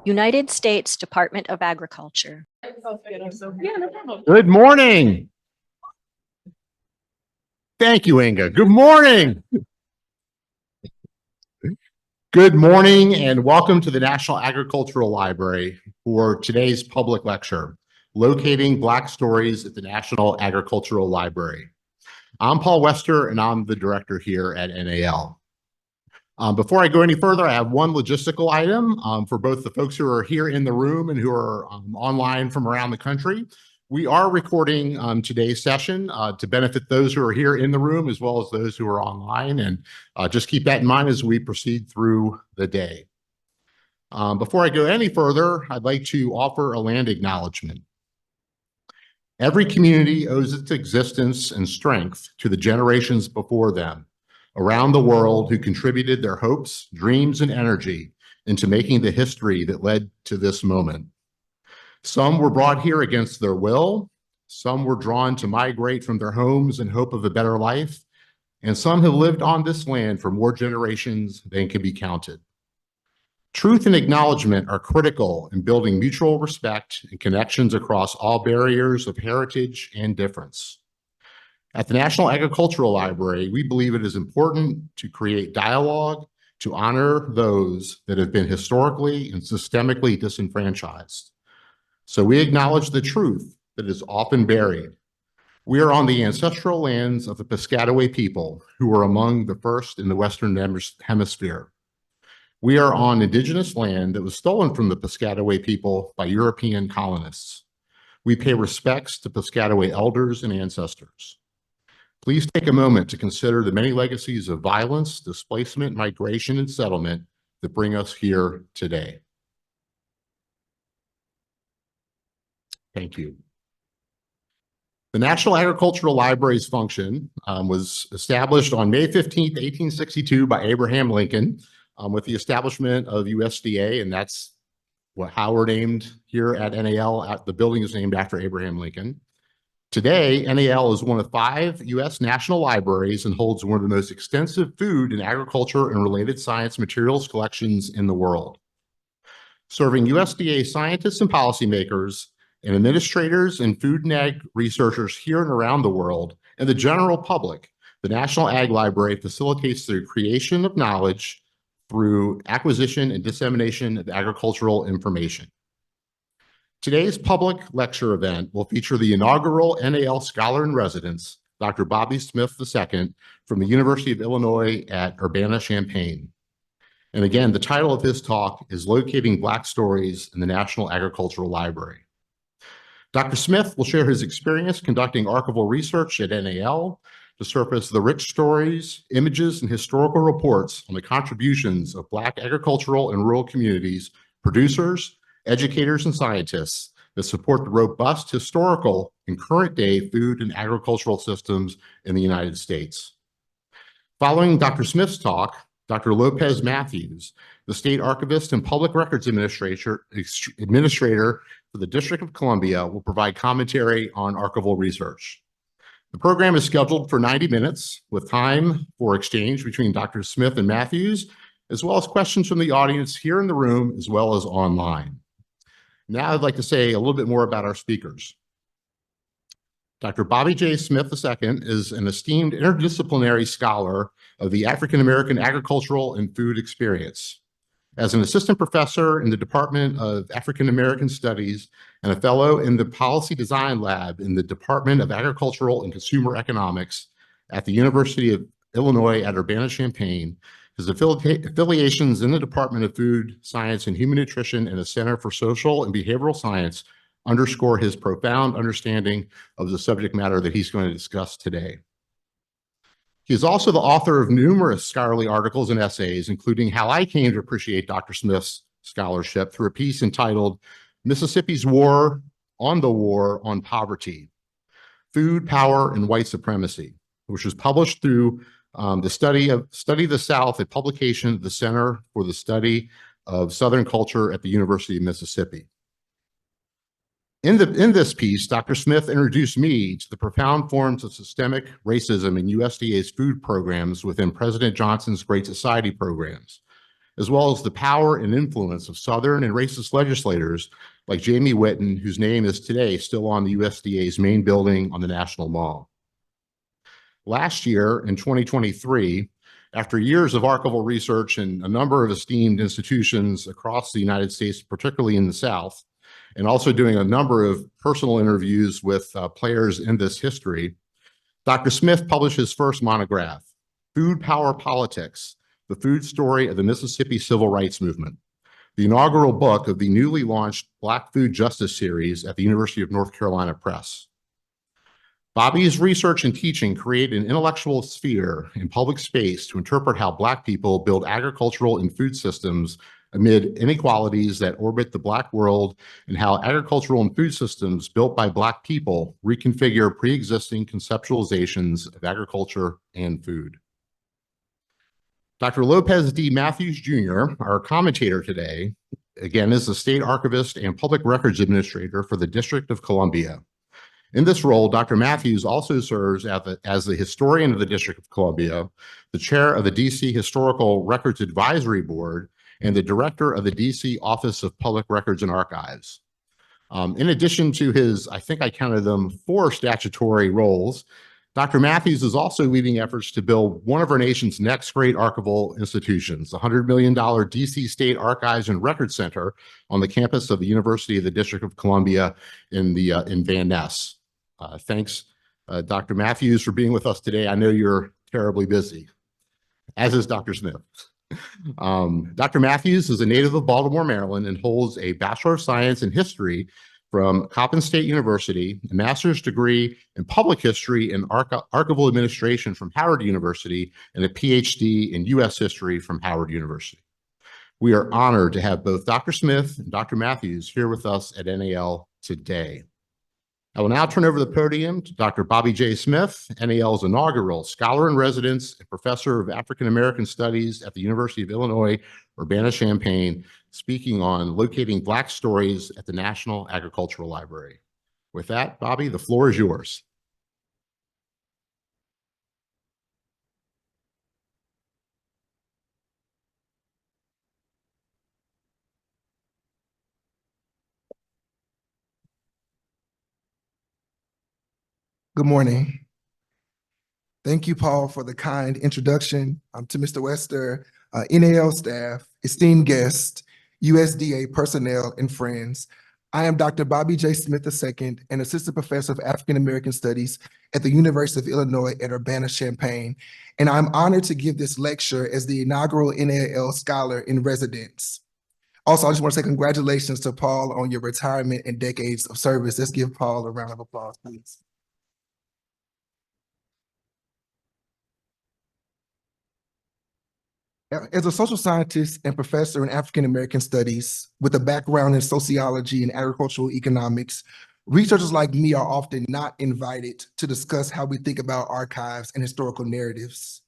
United States Department of Agriculture. Good morning. Thank you, Inga. Good morning. Good morning and welcome to the National Agricultural Library for today's public lecture, Locating Black Stories at the National Agricultural Library. I'm Paul Wester and I'm the director here at NAL. Before I go any further, I have one logistical item for both the folks who are here in the room and who are online from around the country. We are recording today's session to benefit those who are here in the room as well as those who are online, and just keep that in mind as we proceed through the day. Before I go any further, I'd like to offer a land acknowledgement. Every community owes its existence and strength to the generations before them around the world who contributed their hopes, dreams, and energy into making the history that led to this moment. Some were brought here against their will, some were drawn to migrate from their homes in hope of a better life, and some have lived on this land for more generations than can be counted. Truth and acknowledgement are critical in building mutual respect and connections across all barriers of heritage and difference. At the National Agricultural Library, we believe it is important to create dialogue to honor those that have been historically and systemically disenfranchised. So we acknowledge the truth that is often buried. We are on the ancestral lands of the Piscataway people, who were among the first in the Western Hemisphere. We are on indigenous land that was stolen from the Piscataway people by European colonists. We pay respects to Piscataway elders and ancestors. Please take a moment to consider the many legacies of violence, displacement, migration, and settlement that bring us here today. Thank you. The National Agricultural Library's function was established on May 15th, 1862 by Abraham Lincoln with the establishment of USDA, and that's how we're named here at NAL. The building is named after Abraham Lincoln. Today, NAL is one of 5 U.S. national libraries and holds one of the most extensive food and agriculture and related science materials collections in the world. Serving USDA scientists and policymakers and administrators and food and ag researchers here and around the world and the general public, the National Ag Library facilitates the creation of knowledge through acquisition and dissemination of agricultural information. Today's public lecture event will feature the inaugural NAL Scholar in Residence, Dr. Bobby Smith II from the University of Illinois at Urbana-Champaign. And again, the title of his talk is Locating Black Stories in the National Agricultural Library. Dr. Smith will share his experience conducting archival research at NAL to surface the rich stories, images, and historical reports on the contributions of Black agricultural and rural communities, producers, educators, and scientists that support the robust historical and current day food and agricultural systems in the United States. Following Dr. Smith's talk, Dr. Lopez Matthews, the State Archivist and Public Records Administrator for the District of Columbia, will provide commentary on archival research. The program is scheduled for 90 minutes with time for exchange between Dr. Smith and Matthews, as well as questions from the audience here in the room, as well as online. Now I'd like to say a little bit more about our speakers. Dr. Bobby J. Smith II is an esteemed interdisciplinary scholar of the African American agricultural and food experience. As an assistant professor in the Department of African American Studies and a fellow in the Policy Design Lab in the Department of Agricultural and Consumer Economics at the University of Illinois at Urbana-Champaign, his affiliations in the Department of Food Science and Human Nutrition and the Center for Social and Behavioral Science underscore his profound understanding of the subject matter that he's going to discuss today. He is also the author of numerous scholarly articles and essays, including how I came to appreciate Dr. Smith's scholarship through a piece entitled Mississippi's War on Poverty, Food, Power, and White Supremacy, which was published through the Study of the South, a publication of the Center for the Study of Southern Culture at the University of Mississippi. In this piece, Dr. Smith introduced me to the profound forms of systemic racism in USDA's food programs within President Johnson's Great Society programs, as well as the power and influence of Southern and racist legislators like Jamie Whitten, whose name is today still on the USDA's main building on the National Mall. Last year, in 2023, after years of archival research in a number of esteemed institutions across the United States, particularly in the South, and also doing a number of personal interviews with players in this history, Dr. Smith published his first monograph, Food Power Politics, the Food Story of the Mississippi Civil Rights Movement, the inaugural book of the newly launched Black Food Justice series at the University of North Carolina Press. Bobby's research and teaching create an intellectual sphere in public space to interpret how Black people build agricultural and food systems amid inequalities that orbit the Black world, and how agricultural and food systems built by Black people reconfigure pre-existing conceptualizations of agriculture and food. Dr. Lopez D. Matthews, Jr., our commentator today, again, is the State Archivist and Public Records Administrator for the District of Columbia. In this role, Dr. Matthews also serves as the historian of the District of Columbia, the chair of the DC Historical Records Advisory Board, and the director of the DC Office of Public Records and Archives. In addition to his, I think I counted them, 4 statutory roles, Dr. Matthews is also leading efforts to build one of our nation's next great archival institutions, the $100 million DC State Archives and Records Center on the campus of the University of the District of Columbia in Van Ness. Thanks, Dr. Matthews, for being with us today. I know you're terribly busy, as is Dr. Smith. Dr. Matthews is a native of Baltimore, Maryland, and holds a Bachelor of Science in History from Coppin State University, a master's degree in public history and archival administration from Howard University, and a PhD in U.S. history from Howard University. We are honored to have both Dr. Smith and Dr. Matthews here with us at NAL today. I will now turn over the podium to Dr. Bobby J. Smith, NAL's inaugural Scholar in Residence and Professor of African American Studies at the University of Illinois, Urbana-Champaign, speaking on locating Black stories at the National Agricultural Library. With that, Bobby, the floor is yours. Good morning. Thank you, Paul, for the kind introduction. To Mr. Wester, NAL staff, esteemed guests, USDA personnel, and friends. I am Dr. Bobby J. Smith II, an assistant professor of African American Studies at the University of Illinois at Urbana-Champaign, and I'm honored to give this lecture as the inaugural NAL Scholar in Residence. Also, I just want to say congratulations to Paul on your retirement and decades of service. Let's give Paul a round of applause, please. As a social scientist and professor in African American Studies with a background in sociology and agricultural economics, researchers like me are often not invited to discuss how we think about archives and historical narratives.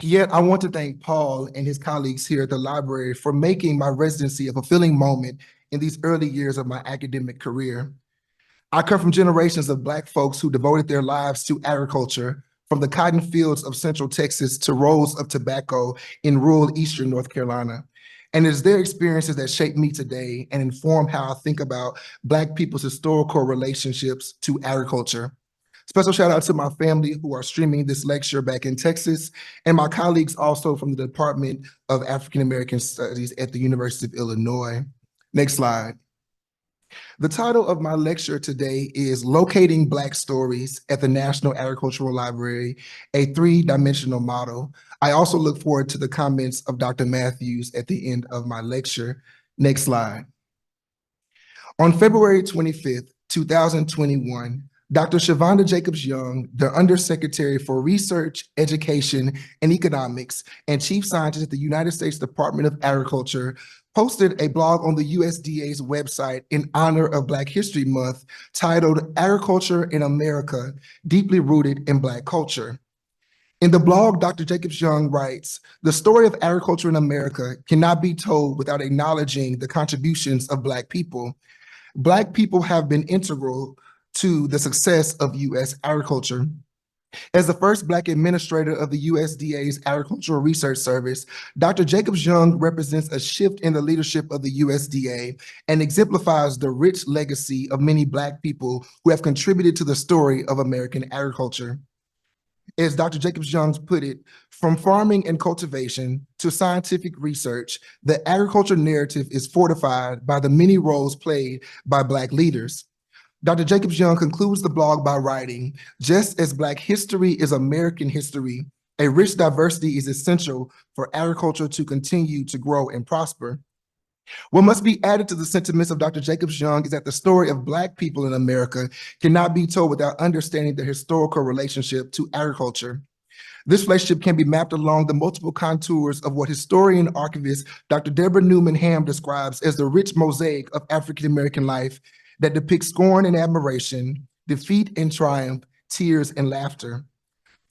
Yet I want to thank Paul and his colleagues here at the library for making my residency a fulfilling moment in these early years of my academic career. I come from generations of Black folks who devoted their lives to agriculture, from the cotton fields of Central Texas to rows of tobacco in rural Eastern North Carolina. And it is their experiences that shape me today and inform how I think about Black people's historical relationships to agriculture. Special shout out to my family who are streaming this lecture back in Texas, and my colleagues also from the Department of African American Studies at the University of Illinois. Next slide. The title of my lecture today is Locating Black Stories at the National Agricultural Library, a 3-dimensional model. I also look forward to the comments of Dr. Matthews at the end of my lecture. Next slide. On February 25th, 2021, Dr. Shavonda Jacobs-Young, the Undersecretary for Research, Education, and Economics, and Chief Scientist at the United States Department of Agriculture, posted a blog on the USDA's website in honor of Black History Month titled Agriculture in America, Deeply Rooted in Black Culture. In the blog, Dr. Jacobs-Young writes, "The story of agriculture in America cannot be told without acknowledging the contributions of Black people. Black people have been integral to the success of U.S. agriculture. As the first Black administrator of the USDA's Agricultural Research Service, Dr. Jacobs-Young represents a shift in the leadership of the USDA and exemplifies the rich legacy of many Black people who have contributed to the story of American agriculture. As Dr. Jacobs-Young put it, from farming and cultivation to scientific research, the agriculture narrative is fortified by the many roles played by Black leaders. Dr. Jacobs-Young concludes the blog by writing, "Just as Black history is American history, a rich diversity is essential for agriculture to continue to grow and prosper." What must be added to the sentiments of Dr. Jacobs-Young is that the story of Black people in America cannot be told without understanding the historical relationship to agriculture. This relationship can be mapped along the multiple contours of what historian and archivist Dr. Deborah Newman Ham describes as the rich mosaic of African-American life that depicts scorn and admiration, defeat and triumph, tears and laughter.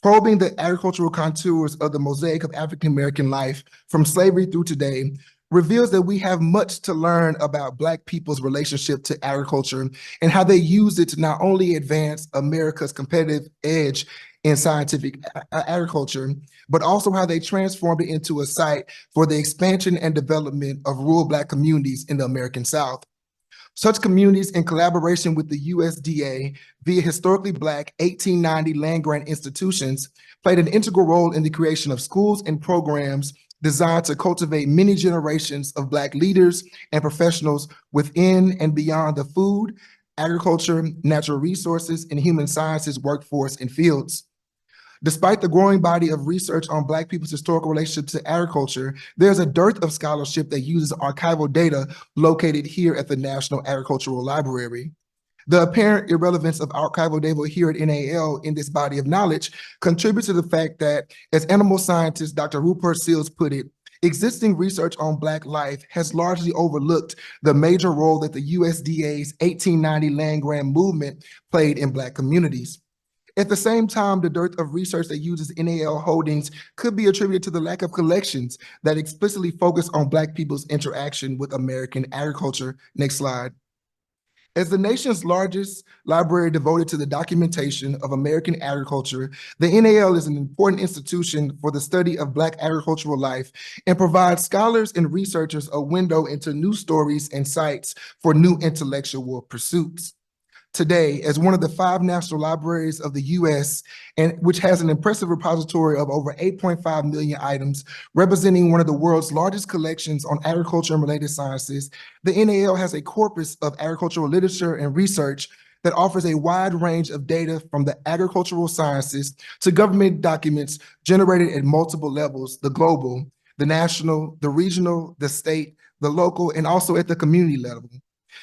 Probing the agricultural contours of the mosaic of African-American life from slavery through today reveals that we have much to learn about Black people's relationship to agriculture and how they use it to not only advance America's competitive edge in scientific agriculture, but also how they transformed it into a site for the expansion and development of rural Black communities in the American South. Such communities, in collaboration with the USDA via historically Black 1890 land-grant institutions, played an integral role in the creation of schools and programs designed to cultivate many generations of Black leaders and professionals within and beyond the food, agriculture, natural resources, and human sciences workforce and fields. Despite the growing body of research on Black people's historical relationship to agriculture, there's a dearth of scholarship that uses archival data located here at the National Agricultural Library. The apparent irrelevance of archival data here at NAL in this body of knowledge contributes to the fact that, as animal scientist Dr. Rupert Seals put it, existing research on Black life has largely overlooked the major role that the USDA's 1890 land-grant movement played in Black communities. At the same time, the dearth of research that uses NAL holdings could be attributed to the lack of collections that explicitly focus on Black people's interaction with American agriculture. Next slide. As the nation's largest library devoted to the documentation of American agriculture, the NAL is an important institution for the study of Black agricultural life and provides scholars and researchers a window into new stories and sites for new intellectual pursuits. Today, as one of the 5 national libraries of the US, and which has an impressive repository of over 8.5 million items, representing one of the world's largest collections on agriculture and related sciences, the NAL has a corpus of agricultural literature and research that offers a wide range of data from the agricultural sciences to government documents generated at multiple levels: the global, the national, the regional, the state, the local, and also at the community level.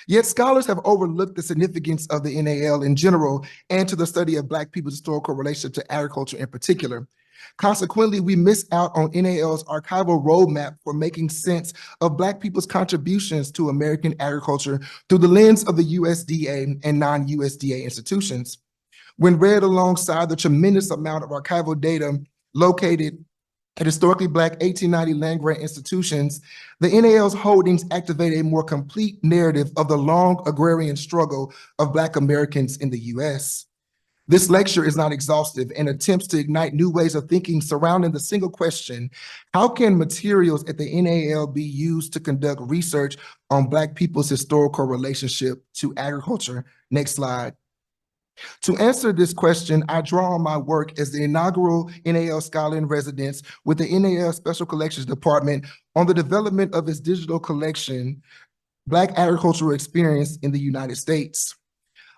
Yet scholars have overlooked the significance of the NAL in general and to the study of Black people's historical relationship to agriculture in particular. Consequently, we miss out on NAL's archival roadmap for making sense of Black people's contributions to American agriculture through the lens of the USDA and non-USDA institutions. When read alongside the tremendous amount of archival data located at historically Black 1890 land-grant institutions, the NAL's holdings activate a more complete narrative of the long agrarian struggle of Black Americans in the US. This lecture is not exhaustive and attempts to ignite new ways of thinking surrounding the single question: how can materials at the NAL be used to conduct research on Black people's historical relationship to agriculture? Next slide. To answer this question, I draw on my work as the inaugural NAL Scholar in Residence with the NAL Special Collections Department on the development of its digital collection, Black Agricultural Experience in the United States.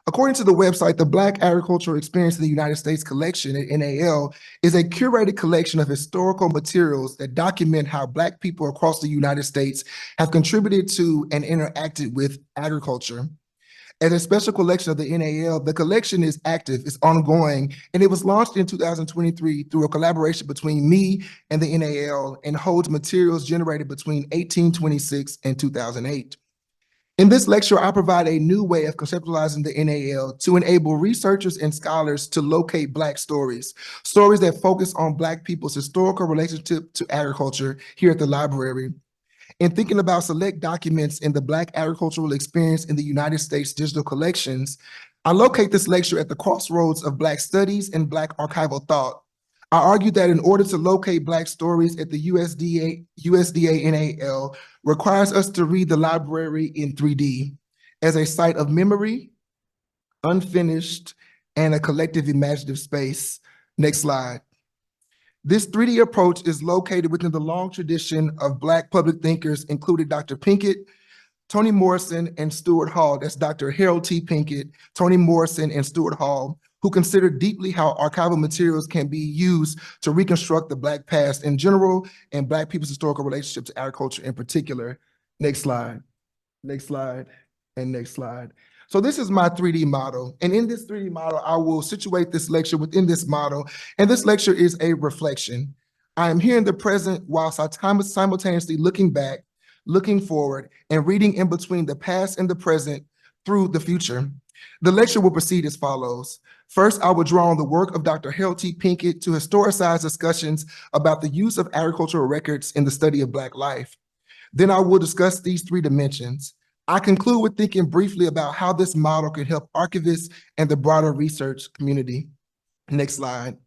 According to the website, the Black Agricultural Experience in the United States collection at NAL is a curated collection of historical materials that document how Black people across the United States have contributed to and interacted with agriculture. As a special collection of the NAL, the collection is active, it's ongoing, and it was launched in 2023 through a collaboration between me and the NAL and holds materials generated between 1826 and 2008. In this lecture, I provide a new way of conceptualizing the NAL to enable researchers and scholars to locate Black stories, stories that focus on Black people's historical relationship to agriculture here at the library. In thinking about select documents in the Black agricultural experience in the United States digital collections, I locate this lecture at the crossroads of Black studies and Black archival thought. I argue that in order to locate Black stories at the USDA NAL requires us to read the library in 3D as a site of memory, unfinished, and a collective imaginative space. Next slide. This 3D approach is located within the long tradition of Black public thinkers, including Dr. Pinkett, Toni Morrison, and Stuart Hall. That's Dr. Harold T. Pinkett, Toni Morrison, and Stuart Hall, who considered deeply how archival materials can be used to reconstruct the Black past in general and Black people's historical relationship to agriculture in particular. Next slide, next slide, and next slide. So this is my 3D model. And in this 3D model, I will situate this lecture within this model. And this lecture is a reflection. I am here in the present whilst I'm simultaneously looking back, looking forward, and reading in between the past and the present through the future. The lecture will proceed as follows. First, I will draw on the work of Dr. Harold T. Pinkett to historicize discussions about the use of agricultural records in the study of Black life. Then I will discuss these three dimensions. I conclude with thinking briefly about how this model can help archivists and the broader research community. Next slide.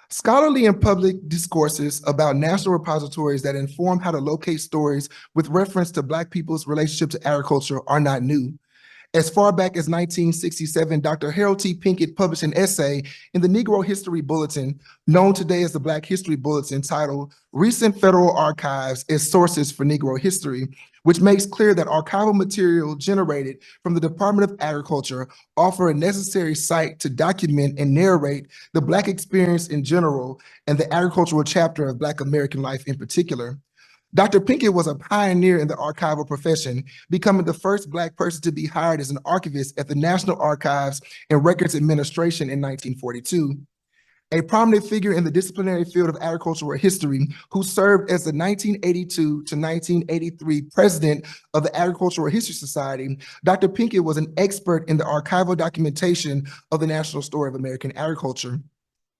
Scholarly and public discourses about national repositories that inform how to locate stories with reference to Black people's relationship to agriculture are not new. As far back as 1967, Dr. Harold T. Pinkett published an essay in the Negro History Bulletin, known today as the Black History Bulletin, titled "Recent Federal Archives as Sources for Negro History," which makes clear that archival material generated from the Department of Agriculture offer a necessary site to document and narrate the Black experience in general and the agricultural chapter of Black American life in particular. Dr. Pinkett was a pioneer in the archival profession, becoming the first Black person to be hired as an archivist at the National Archives and Records Administration in 1942. A prominent figure in the disciplinary field of agricultural history who served as the 1982 to 1983 president of the Agricultural History Society, Dr. Pinkett was an expert in the archival documentation of the National Story of American Agriculture.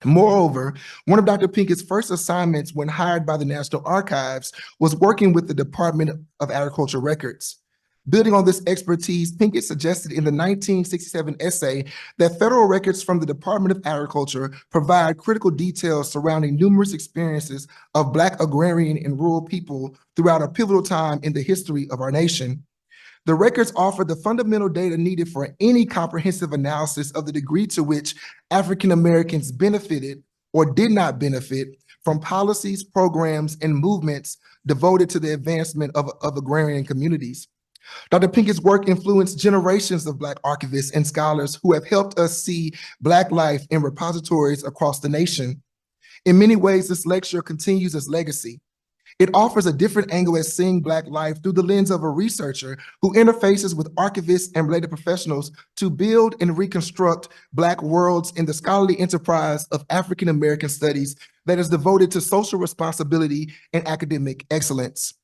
Moreover, one of Dr. Pinkett's first assignments when hired by the National Archives was working with the Department of Agriculture Records. Building on this expertise, Pinkett suggested in the 1967 essay that federal records from the Department of Agriculture provide critical details surrounding numerous experiences of Black agrarian and rural people throughout a pivotal time in the history of our nation. The records offer the fundamental data needed for any comprehensive analysis of the degree to which African Americans benefited or did not benefit from policies, programs, and movements devoted to the advancement of agrarian communities. Dr. Pinkett's work influenced generations of Black archivists and scholars who have helped us see Black life in repositories across the nation. In many ways, this lecture continues its legacy. It offers a different angle at seeing Black life through the lens of a researcher who interfaces with archivists and related professionals to build and reconstruct Black worlds in the scholarly enterprise of African American studies that is devoted to social responsibility and academic excellence.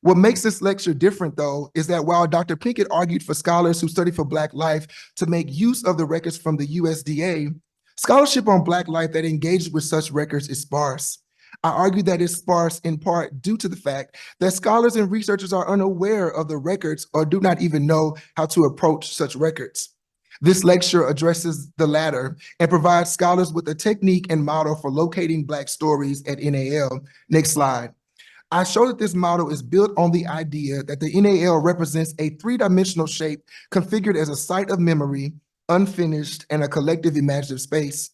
What makes this lecture different, though, is that while Dr. Pinkett argued for scholars who study for Black life to make use of the records from the USDA, scholarship on Black life that engages with such records is sparse. I argue that it's sparse in part due to the fact that scholars and researchers are unaware of the records or do not even know how to approach such records. This lecture addresses the latter and provides scholars with a technique and model for locating Black stories at NAL. Next slide. I show that this model is built on the idea that the NAL represents a three-dimensional shape configured as a site of memory, unfinished, and a collective imaginative space.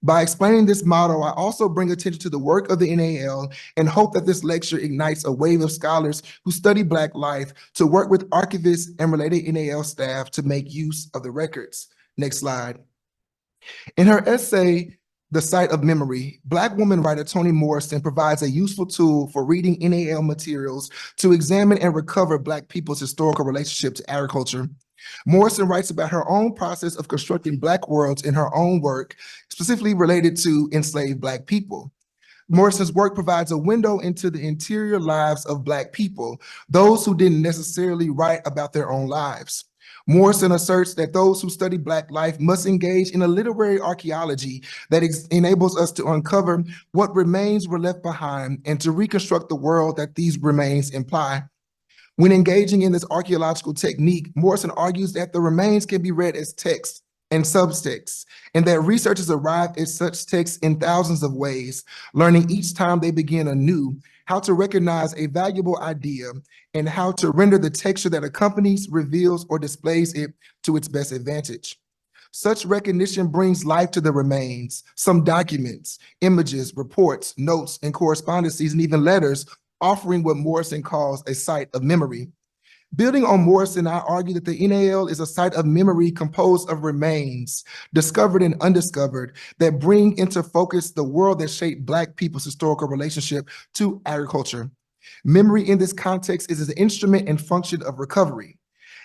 By explaining this model, I also bring attention to the work of the NAL and hope that this lecture ignites a wave of scholars who study Black life to work with archivists and related NAL staff to make use of the records. Next slide. In her essay, "The Site of Memory," Black woman writer Toni Morrison provides a useful tool for reading NAL materials to examine and recover Black people's historical relationship to agriculture. Morrison writes about her own process of constructing Black worlds in her own work, specifically related to enslaved Black people. Morrison's work provides a window into the interior lives of Black people, those who didn't necessarily write about their own lives. Morrison asserts that those who study Black life must engage in a literary archaeology that enables us to uncover what remains were left behind and to reconstruct the world that these remains imply. When engaging in this archaeological technique, Morrison argues that the remains can be read as text and subtext, and that researchers arrive at such texts in thousands of ways, learning each time they begin anew how to recognize a valuable idea and how to render the texture that accompanies, reveals, or displays it to its best advantage. Such recognition brings life to the remains. Some documents, images, reports, notes, and correspondences, and even letters, offering what Morrison calls a site of memory. Building on Morrison, I argue that the NAL is a site of memory composed of remains, discovered and undiscovered, that bring into focus the world that shaped Black people's historical relationship to agriculture. Memory in this context is an instrument and function of recovery.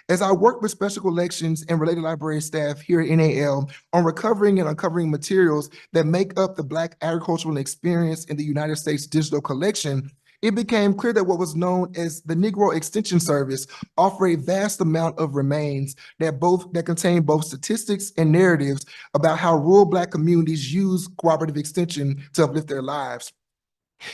As I work with special collections and related library staff here at NAL on recovering and uncovering materials that make up the Black agricultural experience in the United States digital collection, it became clear that what was known as the Negro Extension Service offered a vast amount of remains that contain both statistics and narratives about how rural Black communities use cooperative extension to uplift their lives.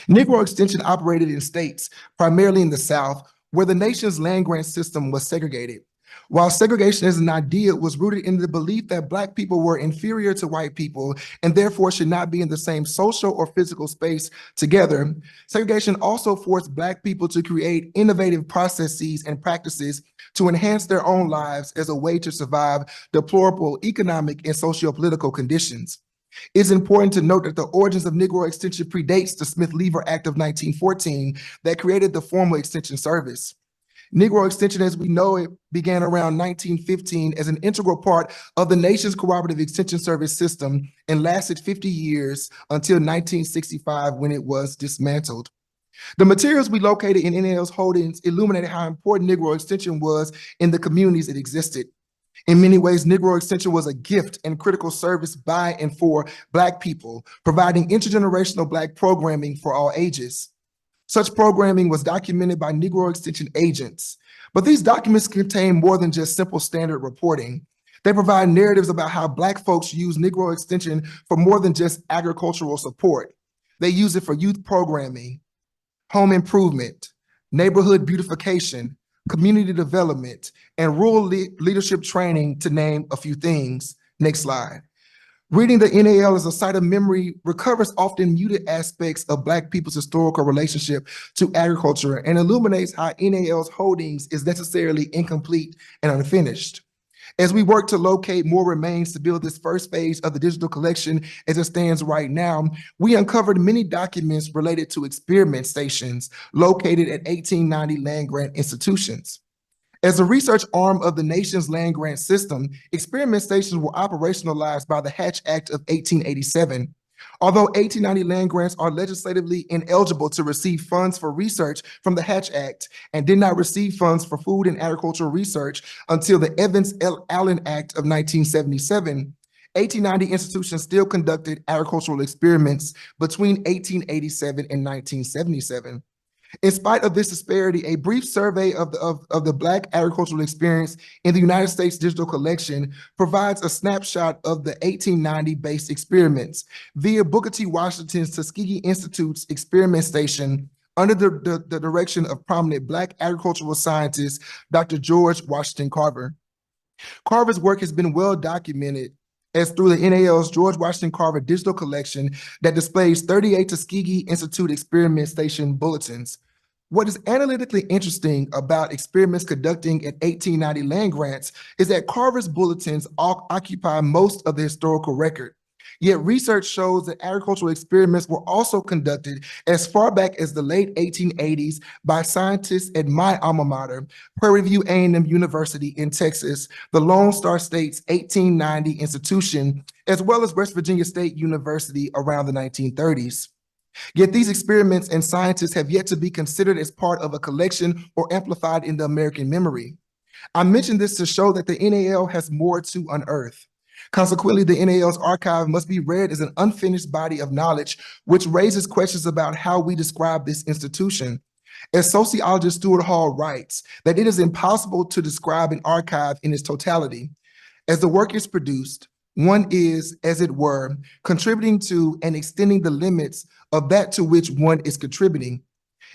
Negro Extension operated in states, primarily in the South, where the nation's land grant system was segregated. While segregation as an idea was rooted in the belief that Black people were inferior to white people and therefore should not be in the same social or physical space together, segregation also forced Black people to create innovative processes and practices to enhance their own lives as a way to survive deplorable economic and socio-political conditions. It's important to note that the origins of Negro Extension predates the Smith-Lever Act of 1914 that created the formal Extension Service. Negro Extension, as we know it, began around 1915 as an integral part of the nation's cooperative extension service system and lasted 50 years until 1965 when it was dismantled. The materials we located in NAL's holdings illuminated how important Negro Extension was in the communities it existed. In many ways, Negro Extension was a gift and critical service by and for Black people, providing intergenerational Black programming for all ages. Such programming was documented by Negro Extension agents, but these documents contain more than just simple standard reporting. They provide narratives about how Black folks use Negro Extension for more than just agricultural support. They use it for youth programming, home improvement, neighborhood beautification, community development, and rural leadership training, to name a few things. Next slide. Reading the NAL as a site of memory recovers often muted aspects of Black people's historical relationship to agriculture and illuminates how NAL's holdings is necessarily incomplete and unfinished. As we work to locate more remains to build this first phase of the digital collection as it stands right now, we uncovered many documents related to experiment stations located at 1890 land-grant institutions. As a research arm of the nation's land grant system, experiment stations were operationalized by the Hatch Act of 1887. Although 1890 land grants are legislatively ineligible to receive funds for research from the Hatch Act and did not receive funds for food and agricultural research until the Evans-Allen Act of 1977, 1890 institutions still conducted agricultural experiments between 1887 and 1977. In spite of this disparity, a brief survey of the Black agricultural experience in the United States digital collection provides a snapshot of the 1890-based experiments via Booker T. Washington's Tuskegee Institute's experiment station under the direction of prominent Black agricultural scientist, Dr. George Washington Carver. Carver's work has been well documented as through the NAL's George Washington Carver digital collection that displays 38 Tuskegee Institute experiment station bulletins. What is analytically interesting about experiments conducting at 1890 land grants is that Carver's bulletins occupy most of the historical record. Yet research shows that agricultural experiments were also conducted as far back as the late 1880s by scientists at my alma mater, Prairie View A&M University in Texas, the Lone Star State's 1890 institution, as well as West Virginia State University around the 1930s. Yet these experiments and scientists have yet to be considered as part of a collection or amplified in the American memory. I mention this to show that the NAL has more to unearth. Consequently, the NAL's archive must be read as an unfinished body of knowledge, which raises questions about how we describe this institution. As sociologist Stuart Hall writes, that it is impossible to describe an archive in its totality. As the work is produced, one is, as it were, contributing to and extending the limits of that to which one is contributing.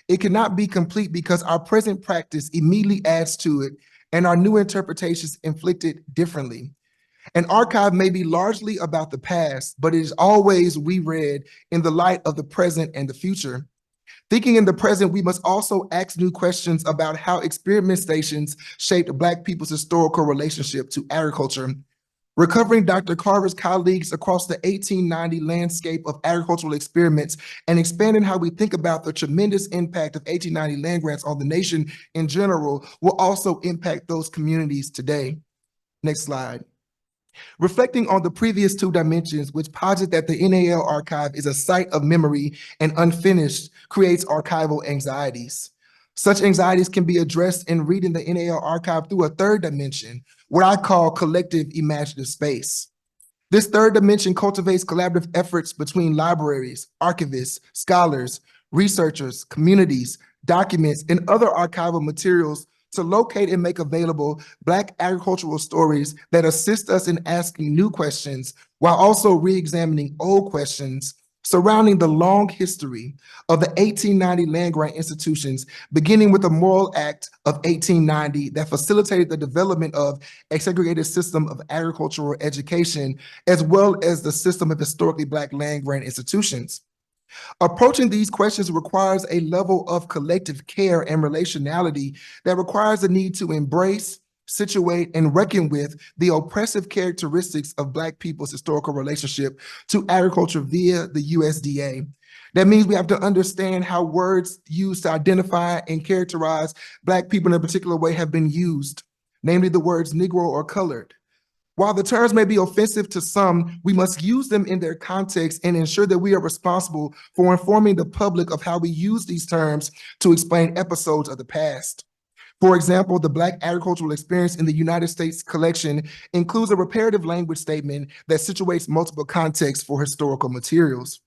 It cannot be complete because our present practice immediately adds to it and our new interpretations inflict it differently. An archive may be largely about the past, but it is always reread in the light of the present and the future. Thinking in the present, we must also ask new questions about how experiment stations shaped Black people's historical relationship to agriculture. Recovering Dr. Carver's colleagues across the 1890 landscape of agricultural experiments and expanding how we think about the tremendous impact of 1890 land grants on the nation in general will also impact those communities today. Next slide. Reflecting on the previous two dimensions, which posit that the NAL archive is a site of memory and unfinished, creates archival anxieties. Such anxieties can be addressed in reading the NAL archive through a third dimension, what I call collective imaginative space. This third dimension cultivates collaborative efforts between libraries, archivists, scholars, researchers, communities, documents, and other archival materials to locate and make available Black agricultural stories that assist us in asking new questions while also re-examining old questions surrounding the long history of the 1890 land grant institutions, beginning with the Moral Act of 1890 that facilitated the development of a segregated system of agricultural education, as well as the system of historically Black land grant institutions. Approaching these questions requires a level of collective care and relationality that requires the need to embrace, situate, and reckon with the oppressive characteristics of Black people's historical relationship to agriculture via the USDA. That means we have to understand how words used to identify and characterize Black people in a particular way have been used, namely the words Negro or colored. While the terms may be offensive to some, we must use them in their context and ensure that we are responsible for informing the public of how we use these terms to explain episodes of the past. For example, the Black agricultural experience in the United States collection includes a reparative language statement that situates multiple contexts for historical materials.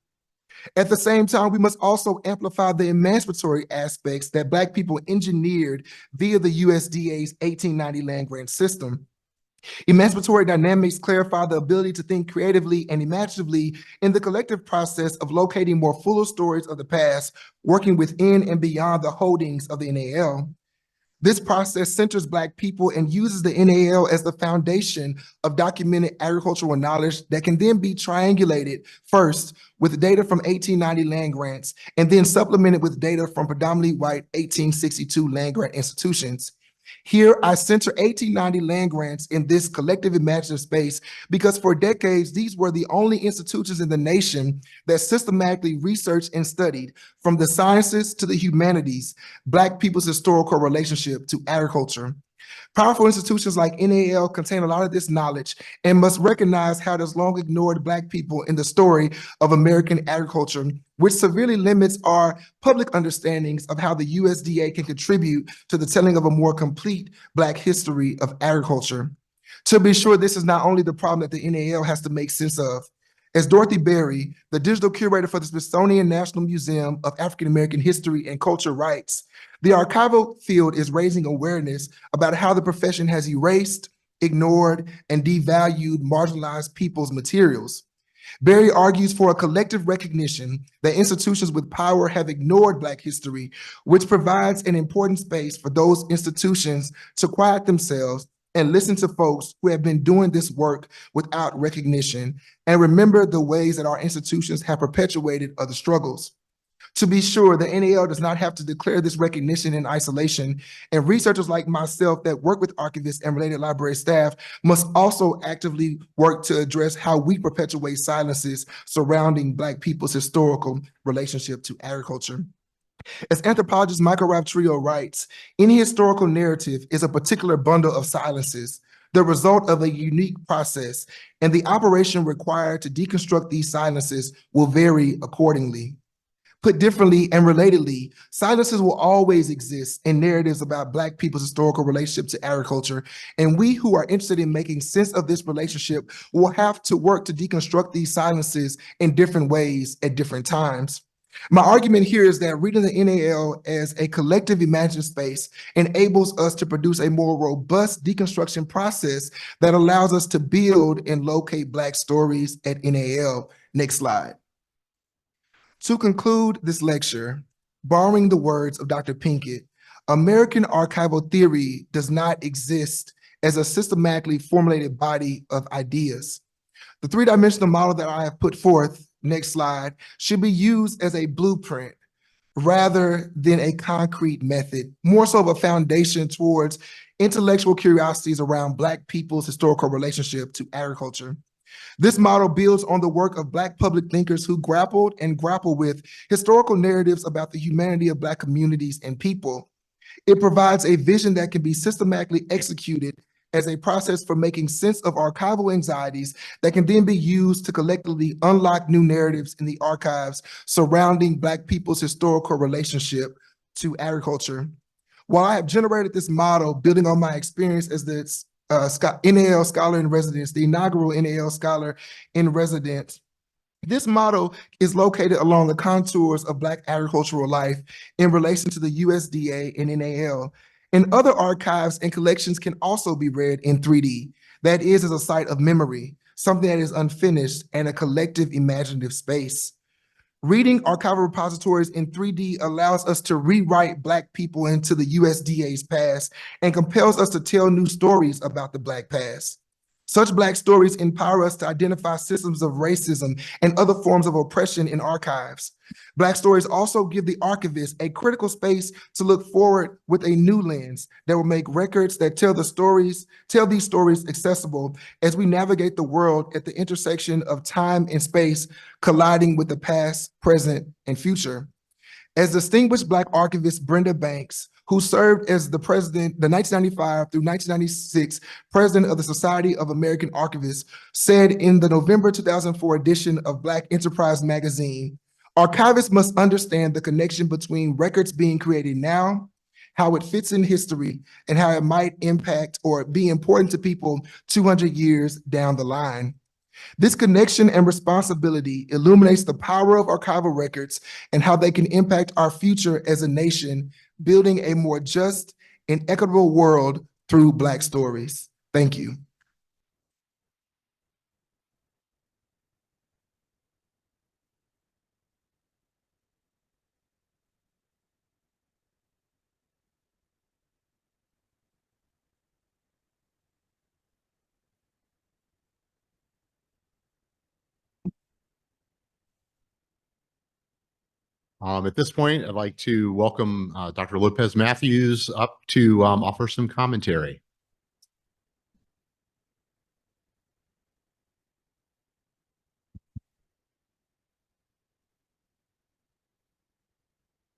At the same time, we must also amplify the emancipatory aspects that Black people engineered via the USDA's 1890 land grant system. Emancipatory dynamics clarify the ability to think creatively and imaginatively in the collective process of locating more fuller stories of the past, working within and beyond the holdings of the NAL. This process centers Black people and uses the NAL as the foundation of documented agricultural knowledge that can then be triangulated first with data from 1890 land grants and then supplemented with data from predominantly white 1862 land grant institutions. Here, I center 1890 land grants in this collective imaginative space because for decades, these were the only institutions in the nation that systematically researched and studied, from the sciences to the humanities, Black people's historical relationship to agriculture. Powerful institutions like NAL contain a lot of this knowledge and must recognize how it has long ignored Black people in the story of American agriculture, which severely limits our public understandings of how the USDA can contribute to the telling of a more complete Black history of agriculture. To be sure, this is not only the problem that the NAL has to make sense of. As Dorothy Berry, the digital curator for the Smithsonian National Museum of African American History and Culture writes, the archival field is raising awareness about how the profession has erased, ignored, and devalued marginalized people's materials. Berry argues for a collective recognition that institutions with power have ignored Black history, which provides an important space for those institutions to quiet themselves and listen to folks who have been doing this work without recognition and remember the ways that our institutions have perpetuated other struggles. To be sure, the NAL does not have to declare this recognition in isolation, and researchers like myself that work with archivists and related library staff must also actively work to address how we perpetuate silences surrounding Black people's historical relationship to agriculture. As anthropologist Michael Raptrio writes, any historical narrative is a particular bundle of silences, the result of a unique process, and the operation required to deconstruct these silences will vary accordingly. Put differently and relatedly, silences will always exist in narratives about Black people's historical relationship to agriculture, and we who are interested in making sense of this relationship will have to work to deconstruct these silences in different ways at different times. My argument here is that reading the NAL as a collective imaginative space enables us to produce a more robust deconstruction process that allows us to build and locate Black stories at NAL. Next slide. To conclude this lecture, borrowing the words of Dr. Pinkett, American archival theory does not exist as a systematically formulated body of ideas. The three-dimensional model that I have put forth, next slide, should be used as a blueprint rather than a concrete method, more so of a foundation towards intellectual curiosities around Black people's historical relationship to agriculture. This model builds on the work of Black public thinkers who grappled and grapple with historical narratives about the humanity of Black communities and people. It provides a vision that can be systematically executed as a process for making sense of archival anxieties that can then be used to collectively unlock new narratives in the archives surrounding Black people's historical relationship to agriculture. While I have generated this model building on my experience as the NAL Scholar in Residence, the inaugural NAL Scholar in Residence, this model is located along the contours of Black agricultural life in relation to the USDA and NAL. And other archives and collections can also be read in 3D. That is as a site of memory, something that is unfinished and a collective imaginative space. Reading archival repositories in 3D allows us to rewrite Black people into the USDA's past and compels us to tell new stories about the Black past. Such Black stories empower us to identify systems of racism and other forms of oppression in archives. Black stories also give the archivist a critical space to look forward with a new lens that will make records that tell these stories accessible as we navigate the world at the intersection of time and space, colliding with the past, present, and future. As distinguished Black archivist Brenda Banks, who served as the 1995 through 1996 president of the Society of American Archivists, said in the November 2004 edition of Black Enterprise magazine, archivists must understand the connection between records being created now, how it fits in history, and how it might impact or be important to people 200 years down the line. This connection and responsibility illuminates the power of archival records and how they can impact our future as a nation, building a more just and equitable world through Black stories. Thank you. At this point, I'd like to welcome Dr. Lopez Matthews up to offer some commentary.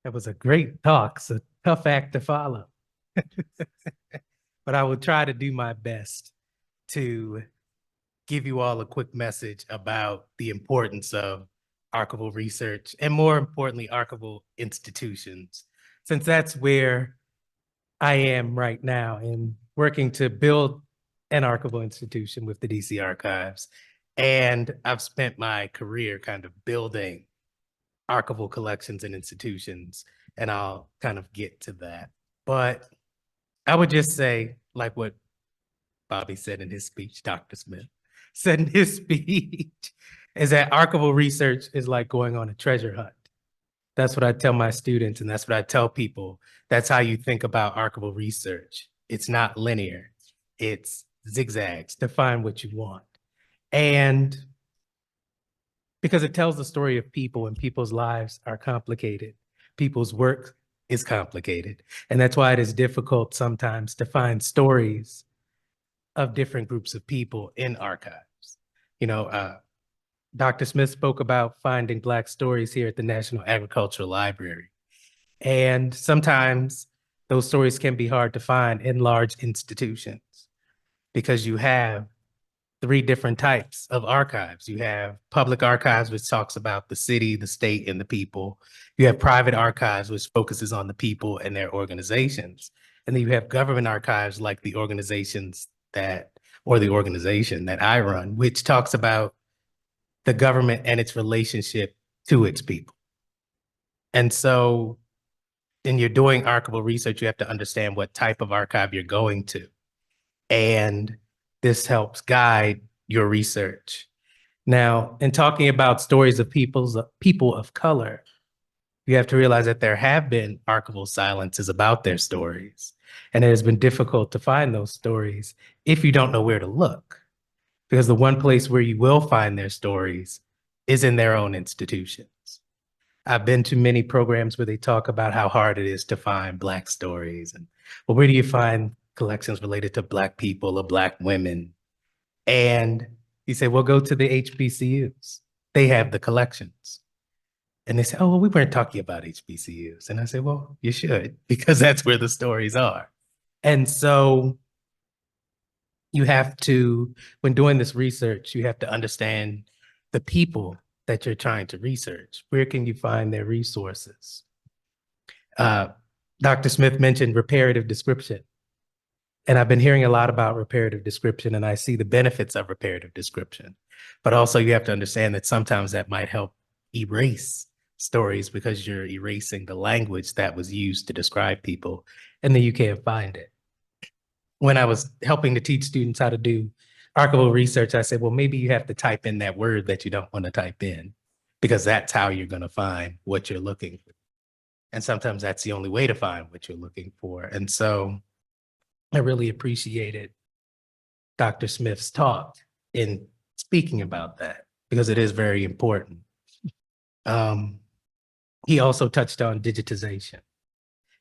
That was a great talk. It's a tough act to follow. But I will try to do my best to give you all a quick message about the importance of archival research and, more importantly, archival institutions, since that's where I am right now in working to build an archival institution with the DC Archives. And I've spent my career kind of building archival collections and institutions, and I'll kind of get to that. But I would just say, like what Bobby said in his speech, Dr. Smith said in his speech, is that archival research is like going on a treasure hunt. That's what I tell my students, and that's what I tell people. That's how you think about archival research. It's not linear. It's zigzags to find what you want. And because it tells the story of people, and people's lives are complicated. People's work is complicated. And that's why it is difficult sometimes to find stories of different groups of people in archives. You know, Dr. Smith spoke about finding Black stories here at the National Agricultural Library. And sometimes those stories can be hard to find in large institutions because you have 3 different types of archives. You have public archives, which talks about the city, the state, and the people. You have private archives, which focuses on the people and their organizations. And then you have government archives like the organizations the organization that I run, which talks about the government and its relationship to its people. And so when you're doing archival research, you have to understand what type of archive you're going to. And this helps guide your research. Now, in talking about stories of people of color, you have to realize that there have been archival silences about their stories. And it has been difficult to find those stories if you don't know where to look. Because the one place where you will find their stories is in their own institutions. I've been to many programs where they talk about how hard it is to find Black stories. And well, where do you find collections related to Black people or Black women? And you say, well, go to the HBCUs. They have the collections. And they say, oh, well, we weren't talking about HBCUs. And I say, well, you should, because that's where the stories are. And so you have to, when doing this research, you have to understand the people that you're trying to research. Where can you find their resources? Dr. Smith mentioned reparative description. And I've been hearing a lot about reparative description, and I see the benefits of reparative description. But also you have to understand that sometimes that might help erase stories because you're erasing the language that was used to describe people, and then you can't find it. When I was helping to teach students how to do archival research, I said, well, maybe you have to type in that word that you don't want to type in, because that's how you're going to find what you're looking for. And sometimes that's the only way to find what you're looking for. And so I really appreciated Dr. Smith's talk in speaking about that, because it is very important. He also touched on digitization.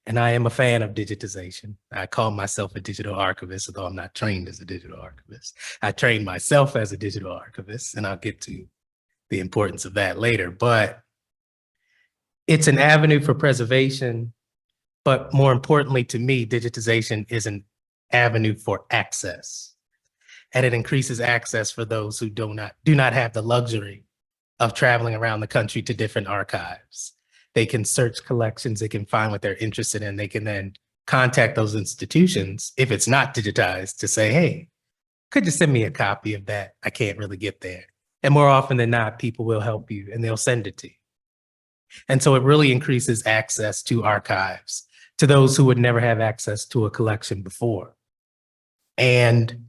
And I am a fan of digitization. I call myself a digital archivist, although I'm not trained as a digital archivist. I trained myself as a digital archivist, and I'll get to the importance of that later. But it's an avenue for preservation, but more importantly to me, digitization is an avenue for access. And it increases access for those who do not have the luxury of traveling around the country to different archives. They can search collections, they can find what they're interested in, they can then contact those institutions, if it's not digitized, to say, hey, could you send me a copy of that? I can't really get there. And more often than not, people will help you and they'll send it to you. And so it really increases access to archives to those who would never have access to a collection before. And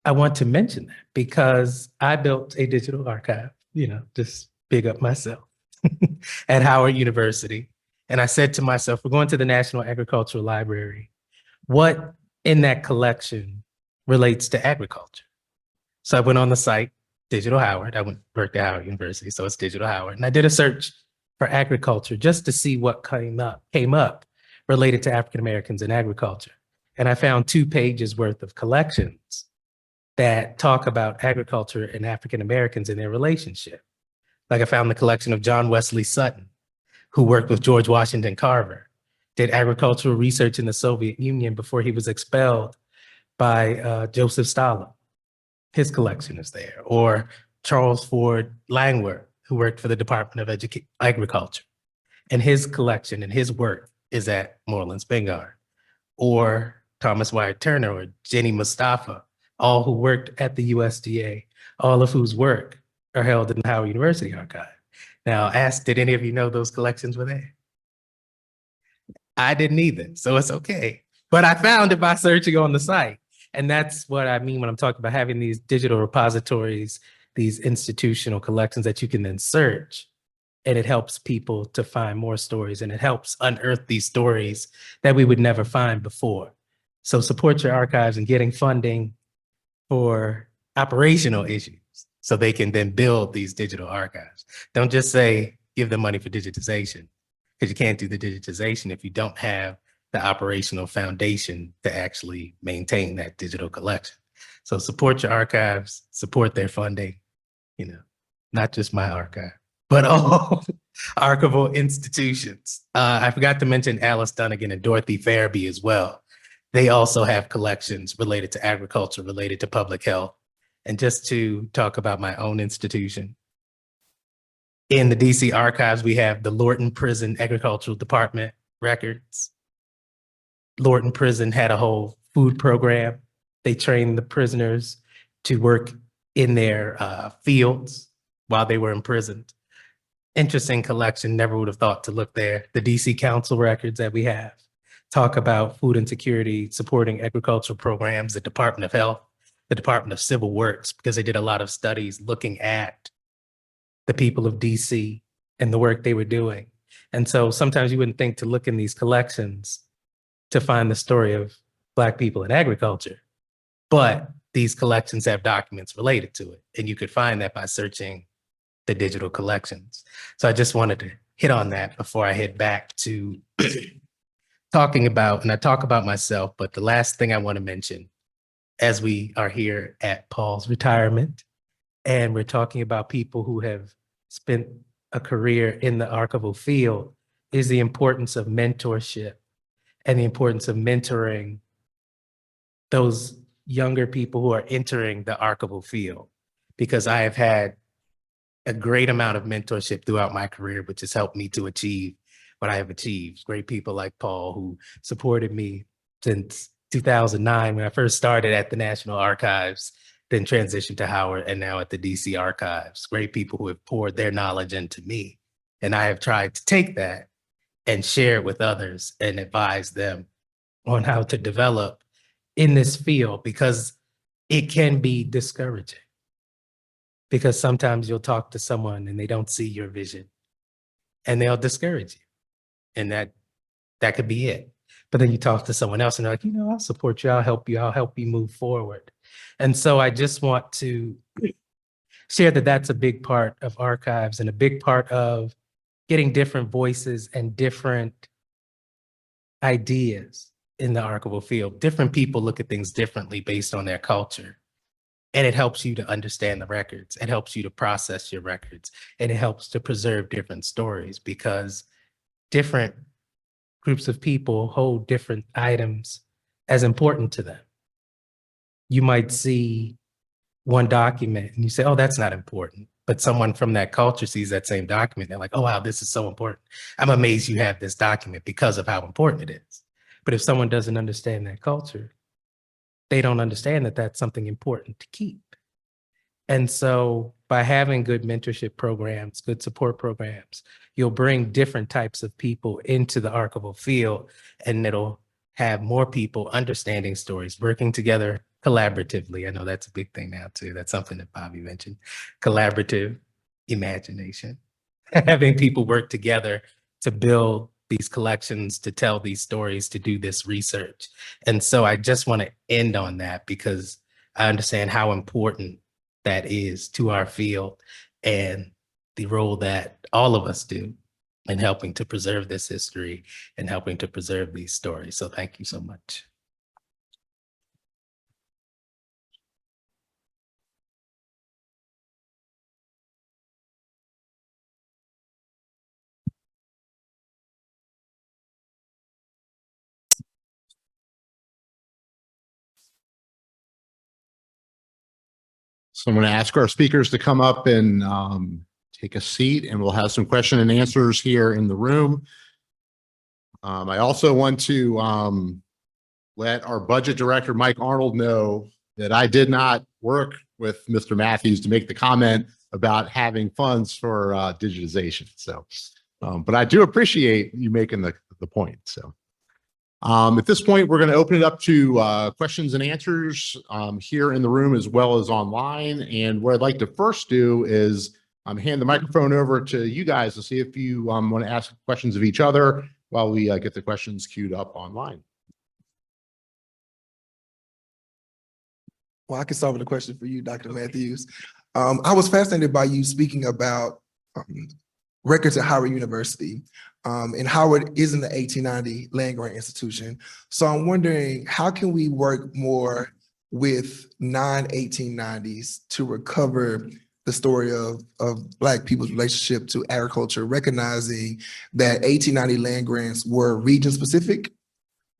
I want to mention that because I built a digital archive, just big up myself at Howard University. And I said to myself, we're going to the National Agricultural Library. What in that collection relates to agriculture? So I went on the site, Digital Howard. I worked at Howard University, so it's Digital Howard. And I did a search for agriculture just to see what came up related to African Americans in agriculture. And I found 2 pages worth of collections that talk about agriculture and African Americans and their relationship. Like I found the collection of John Wesley Sutton, who worked with George Washington Carver, did agricultural research in the Soviet Union before he was expelled by Joseph Stalin. His collection is there. Or Charles Ford Langwer, who worked for the Department of Agriculture. And his collection and his work is at Moreland Spingarn. Or Thomas Wyatt Turner or Jenny Mustafa, all who worked at the USDA, all of whose work are held in the Howard University archive. Now, ask, did any of you know those collections were there? I didn't either, so it's okay. But I found it by searching on the site. And that's what I mean when I'm talking about having these digital repositories, these institutional collections that you can then search. And it helps people to find more stories, and it helps unearth these stories that we would never find before. So support your archives and getting funding for operational issues so they can then build these digital archives. Don't just say, give them money for digitization, because you can't do the digitization if you don't have the operational foundation to actually maintain that digital collection. So support your archives, support their funding, not just my archive, but all archival institutions. I forgot to mention Alice Dunnigan and Dorothy Farabee as well. They also have collections related to agriculture, related to public health. And just to talk about my own institution, in the DC archives, we have the Lorton Prison Agricultural Department records. Lorton Prison had a whole food program. They trained the prisoners to work in their fields while they were imprisoned. interesting collection. Never would have thought to look there. The DC Council records that we have talk about food insecurity, supporting agricultural programs, the Department of Health, the Department of Civil Works, because they did a lot of studies looking at the people of DC and the work they were doing. And so sometimes you wouldn't think to look in these collections to find the story of Black people in agriculture, but these collections have documents related to it. And you could find that by searching the digital collections. So I just wanted to hit on that before I head back to talking about, and I talk about myself, but the last thing I want to mention, as we are here at Paul's retirement, and we're talking about people who have spent a career in the archival field, is the importance of mentorship and the importance of mentoring those younger people who are entering the archival field. Because I have had a great amount of mentorship throughout my career, which has helped me to achieve what I have achieved. Great people like Paul, who supported me since 2009 when I first started at the National Archives, then transitioned to Howard, and now at the DC Archives. Great people who have poured their knowledge into me. And I have tried to take that and share it with others and advise them on how to develop in this field, because it can be discouraging. Because sometimes you'll talk to someone and they don't see your vision and they'll discourage you. And that could be it. But then you talk to someone else and they're like, you know, I'll support you, I'll help you move forward. And so I just want to share that that's a big part of archives and a big part of getting different voices and different ideas in the archival field. Different people look at things differently based on their culture. And it helps you to understand the records. It helps you to process your records. And it helps to preserve different stories, because different groups of people hold different items as important to them. You might see one document and you say, oh, that's not important. But someone from that culture sees that same document. They're like, oh, wow, this is so important. I'm amazed you have this document because of how important it is. But if someone doesn't understand that culture, they don't understand that that's something important to keep. And so by having good mentorship programs, good support programs, you'll bring different types of people into the archival field, and it'll have more people understanding stories, working together collaboratively. I know that's a big thing now too. That's something that Bobby mentioned, collaborative imagination, having people work together to build these collections, to tell these stories, to do this research. And so I just want to end on that, because I understand how important that is to our field and the role that all of us do in helping to preserve this history and helping to preserve these stories. So thank you so much. So I'm going to ask our speakers to come up and take a seat, and we'll have some question and answers here in the room. I also want to let our budget director, Mike Arnold, know that I did not work with Mr. Matthews to make the comment about having funds for digitization. So, but I do appreciate you making the point. So at this point, we're going to open it up to questions and answers here in the room as well as online. And what I'd like to first do is hand the microphone over to you guys to see if you want to ask questions of each other while we get the questions queued up online. Well, I can start with a question for you, Dr. Matthews. I was fascinated by you speaking about records at Howard University. And Howard is in the 1890 land grant institution. So I'm wondering, how can we work more with non-1890s to recover the story of Black people's relationship to agriculture, recognizing that 1890 land grants were region specific?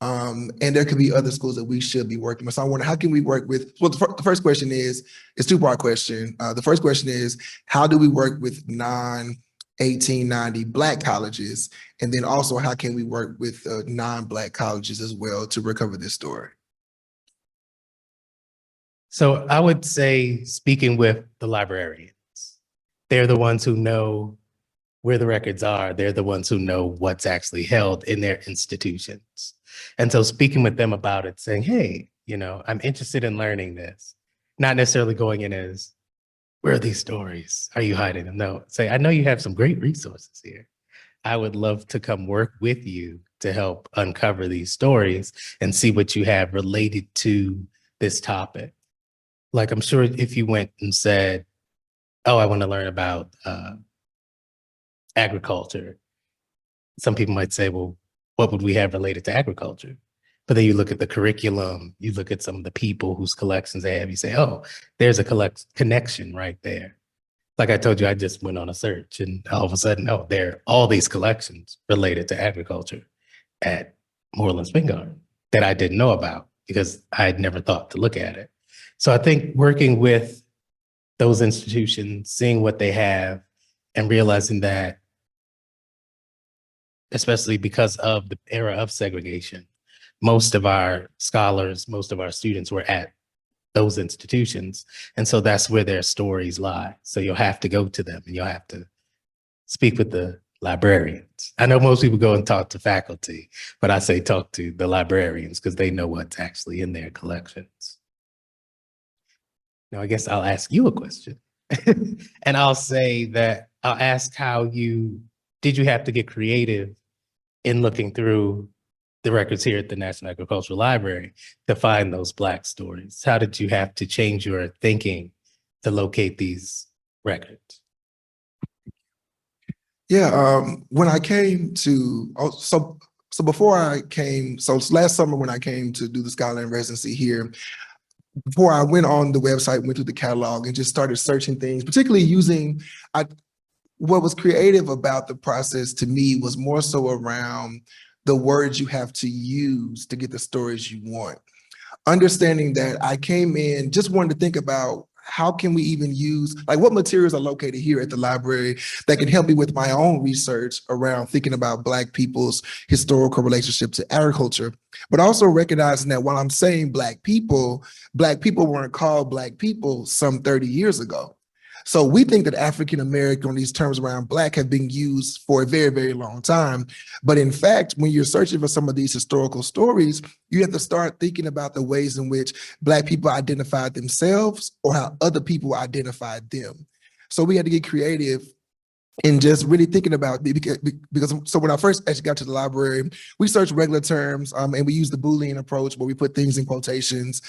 And there could be other schools that we should be working with. So I wonder, how can we work with, well, the first question is, it's a two-part question. The first question is, how do we work with non-1890 Black colleges? And then also, how can we work with non-Black colleges as well to recover this story? So I would say, speaking with the librarians, they're the ones who know where the records are, they're the ones who know what's actually held in their institutions. And so speaking with them about it, saying, hey, I'm interested in learning this, not necessarily going in as, where are these stories? Are you hiding them? No, say, I know you have some great resources here. I would love to come work with you to help uncover these stories and see what you have related to this topic. Like, I'm sure if you went and said, oh, I want to learn about agriculture, some people might say, well, what would we have related to agriculture? But then you look at the curriculum, you look at some of the people whose collections they have, you say, oh, there's a connection right there. Like I told you, I just went on a search and all of a sudden, oh, there are all these collections related to agriculture at Moreland Spingarn that I didn't know about because I had never thought to look at it. So I think working with those institutions, seeing what they have and realizing that, especially because of the era of segregation, most of our scholars, most of our students were at those institutions. And so that's where their stories lie. So you'll have to go to them and you'll have to speak with the librarians. I know most people go and talk to faculty, but I say talk to the librarians because they know what's actually in their collections. Now, I guess I'll ask you a question. And I'll say that I'll ask did you have to get creative in looking through the records here at the National Agricultural Library to find those Black stories? How did you have to change your thinking to locate these records? Yeah, when I came to, so before I came, so last summer when I came to do the scholar in residency here, before I went on the website, went through the catalog and just started searching things, particularly using, what was creative about the process to me was more so around the words you have to use to get the stories you want. Understanding that I came in, just wanted to think about how can we even use, like what materials are located here at the library that can help me with my own research around thinking about Black people's historical relationship to agriculture, but also recognizing that while I'm saying Black people weren't called Black people some 30 years ago. So we think that African-American, these terms around Black have been used for a very, very long time. But in fact, when you're searching for some of these historical stories, you have to start thinking about the ways in which Black people identified themselves or how other people identified them. So we had to get creative and just really thinking about because so when I first actually got to the library, we searched regular terms and we used the Boolean approach where we put things in quotations.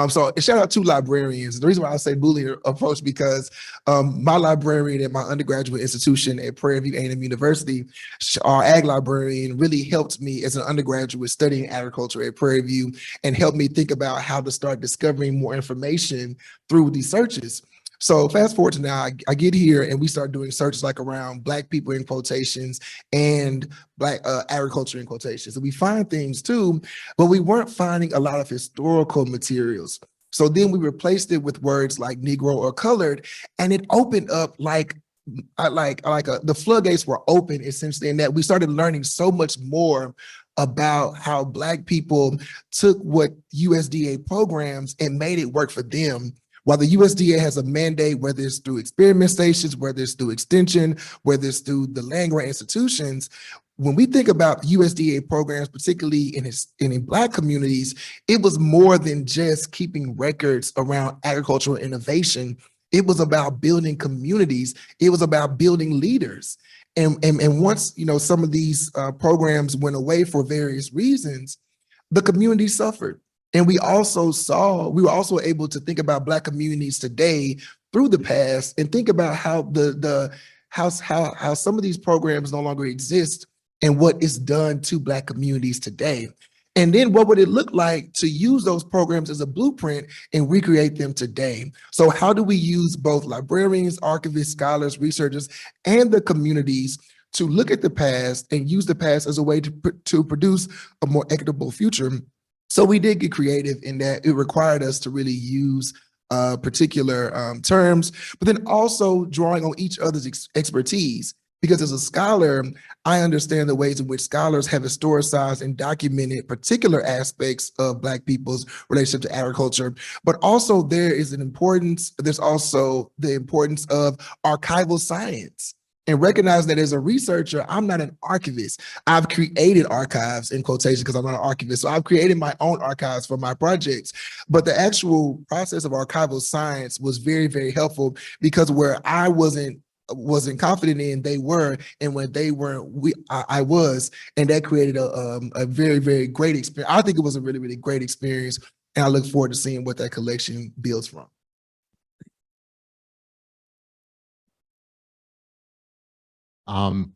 So shout out to librarians. The reason why I say Boolean approach because my librarian at my undergraduate institution at Prairie View A&M University, our ag librarian really helped me as an undergraduate studying agriculture at Prairie View and helped me think about how to start discovering more information through these searches. So fast forward to now, I get here and we start doing searches like around Black people in quotations and Black agriculture in quotations. And we find things too, but we weren't finding a lot of historical materials. So then we replaced it with words like Negro or colored, and it opened up the floodgates were open essentially, in that we started learning so much more about how Black people took what USDA programs and made it work for them. While the USDA has a mandate, whether it's through experiment stations, whether it's through extension, whether it's through the land grant institutions, when we think about USDA programs, particularly in Black communities, it was more than just keeping records around agricultural innovation. It was about building communities. It was about building leaders. And once some of these programs went away for various reasons, the community suffered. And we were also able to think about Black communities today through the past and think about how how some of these programs no longer exist and what is done to Black communities today. And then what would it look like to use those programs as a blueprint and recreate them today? So how do we use both librarians, archivists, scholars, researchers, and the communities to look at the past and use the past as a way to produce a more equitable future? So we did get creative in that it required us to really use particular terms, but then also drawing on each other's expertise. Because as a scholar, I understand the ways in which scholars have historicized and documented particular aspects of Black people's relationship to agriculture, but also there's also the importance of archival science. and recognize that as a researcher, I'm not an archivist. I've created archives in quotation because I'm not an archivist. So I've created my own archives for my projects. But the actual process of archival science was very, very helpful because where I wasn't confident in, they were, and when they weren't, I was, and that created a very, very great experience. I think it was a really, really great experience, and I look forward to seeing what that collection builds from.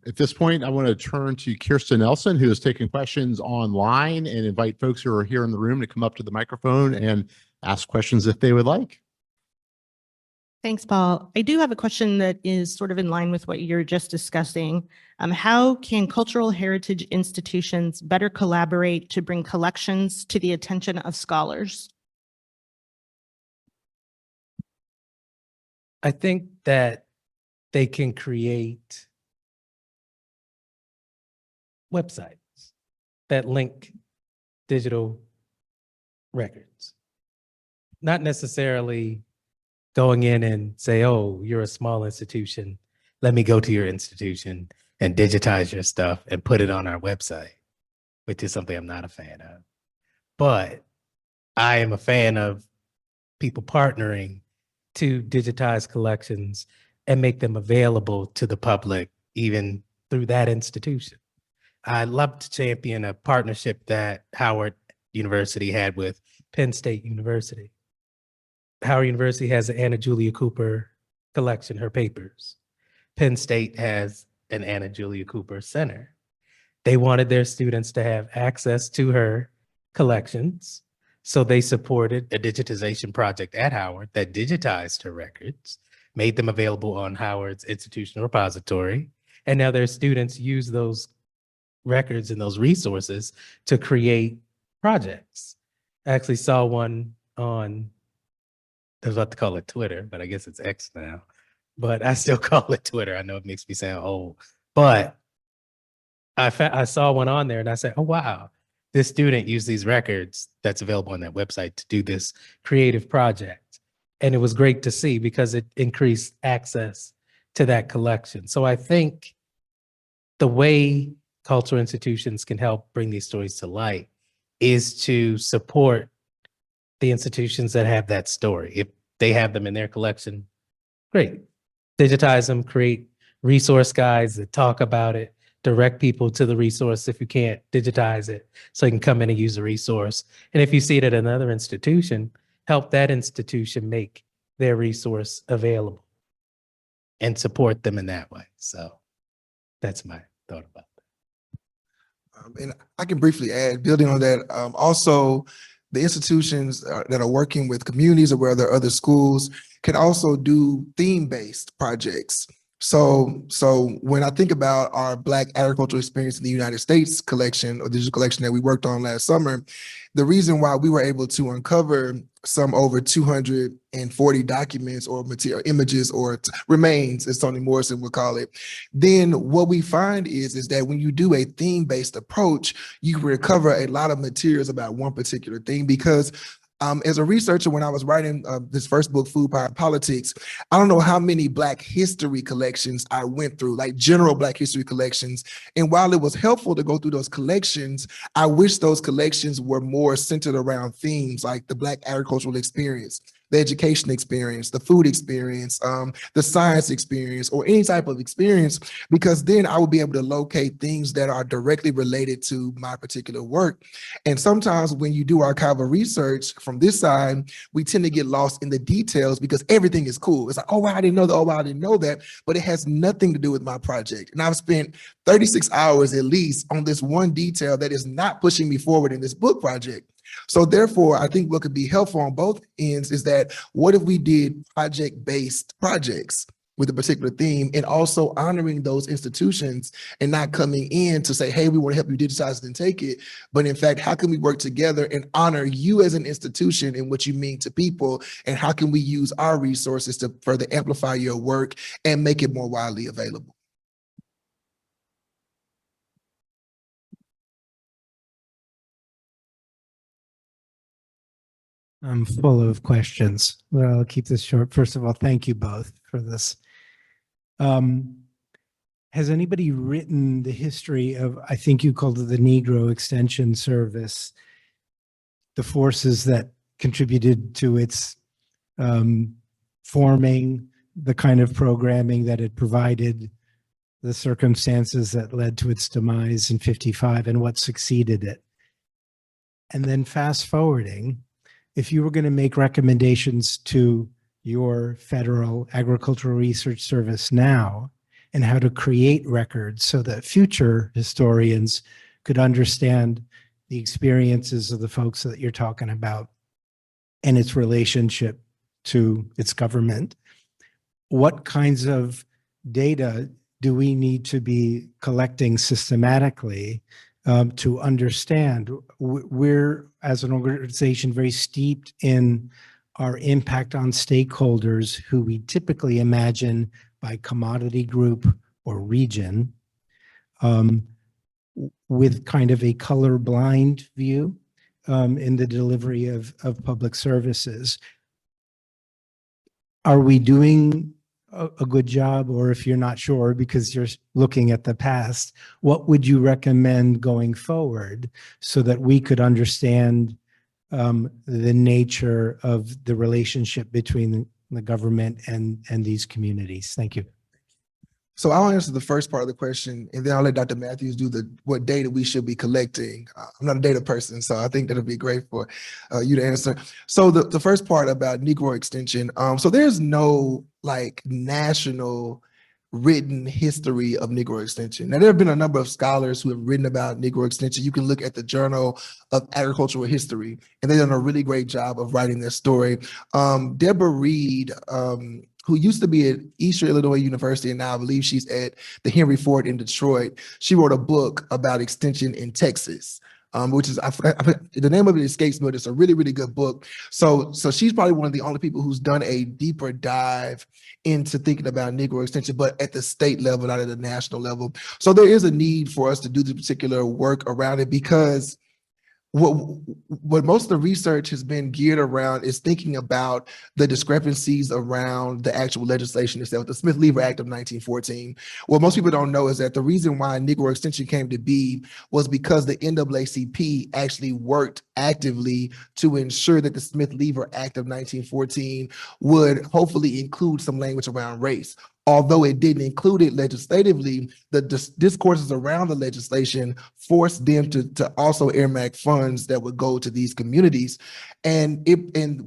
At this point, I want to turn to Kirsten Nelson, who is taking questions online, and invite folks who are here in the room to come up to the microphone and ask questions if they would like. Thanks, Paul. I do have a question that is sort of in line with what you're just discussing. How can cultural heritage institutions better collaborate to bring collections to the attention of scholars? I think that they can create websites that link digital records, not necessarily going in and say, oh, you're a small institution. Let me go to your institution and digitize your stuff and put it on our website, which is something I'm not a fan of. But I am a fan of people partnering to digitize collections and make them available to the public, even through that institution. I'd love to champion a partnership that Howard University had with Penn State University. Howard University has the Anna Julia Cooper collection, her papers. Penn State has an Anna Julia Cooper Center. They wanted their students to have access to her collections, so they supported a digitization project at Howard that digitized her records, made them available on Howard's institutional repository, and now their students use those records and those resources to create projects. I actually saw one on, I was about to call it Twitter, but I guess it's X now. But I still call it Twitter. I know it makes me sound old, but I saw one on there and I said, oh, wow, this student used these records that's available on that website to do this creative project. And it was great to see because it increased access to that collection. So I think the way cultural institutions can help bring these stories to light is to support the institutions that have that story. If they have them in their collection, great. Digitize them, create resource guides that talk about it, direct people to the resource if you can't digitize it, so you can come in and use the resource. And if you see it at another institution, help that institution make their resource available and support them in that way. So that's my thought about that. And I can briefly add, building on that, also the institutions that are working with communities or where there are other schools can also do theme-based projects. So when I think about our Black agricultural experience in the United States collection or digital collection that we worked on last summer, the reason why we were able to uncover some over 240 documents or material images or remains, as Toni Morrison would call it, then what we find is that when you do a theme-based approach, you recover a lot of materials about one particular thing. Because as a researcher, when I was writing this first book, Food, Power, and Politics, I don't know how many Black history collections I went through, like general Black history collections. And while it was helpful to go through those collections, I wish those collections were more centered around themes like the Black agricultural experience, the education experience, the food experience, the science experience, or any type of experience, because then I would be able to locate things that are directly related to my particular work. And sometimes when you do archival research from this side, we tend to get lost in the details because everything is cool. It's like, oh, wow, I didn't know that. Oh, wow, I didn't know that. But it has nothing to do with my project. And I've spent 36 hours at least on this one detail that is not pushing me forward in this book project. So therefore, I think what could be helpful on both ends is that what if we did project-based projects with a particular theme, and also honoring those institutions and not coming in to say, hey, we want to help you digitize it and take it. But in fact, how can we work together and honor you as an institution and what you mean to people? And how can we use our resources to further amplify your work and make it more widely available? I'm full of questions. Well, I'll keep this short. First of all, thank you both for this. Has anybody written the history of, I think you called it the Negro Extension Service, the forces that contributed to its forming, the kind of programming that it provided, the circumstances that led to its demise in 55, and what succeeded it? And then fast forwarding, if you were going to make recommendations to your federal agricultural research service now, and how to create records so that future historians could understand the experiences of the folks that you're talking about and its relationship to its government, what kinds of data do we need to be collecting systematically to understand? We're, as an organization, very steeped in our impact on stakeholders who we typically imagine by commodity group or region, with kind of a colorblind view in the delivery of public services. Are we doing a good job? Or if you're not sure because you're looking at the past, what would you recommend going forward so that we could understand the nature of the relationship between the government and these communities? Thank you. So I'll answer the first part of the question, and then I'll let Dr. Matthews do what data we should be collecting. I'm not a data person, so I think that'll be great for you to answer. So the first part about Negro Extension, so there's no like national written history of Negro Extension. Now, there have been a number of scholars who have written about Negro Extension. You can look at the Journal of Agricultural History, and they've done a really great job of writing their story. Deborah Reed, who used to be at Eastern Illinois University, and now I believe she's at the Henry Ford in Detroit. She wrote a book about extension in Texas, which is, the name of it escapes me, but it's a really, really good book. So she's probably one of the only people who's done a deeper dive into thinking about Negro extension, but at the state level, not at the national level. So there is a need for us to do this particular work around it, because what most of the research has been geared around is thinking about the discrepancies around the actual legislation itself, the Smith-Lever Act of 1914. What most people don't know is that the reason why Negro extension came to be was because the NAACP actually worked actively to ensure that the Smith-Lever Act of 1914 would hopefully include some language around race. Although it didn't include it legislatively, the discourses around the legislation forced them to also earmark funds that would go to these communities. And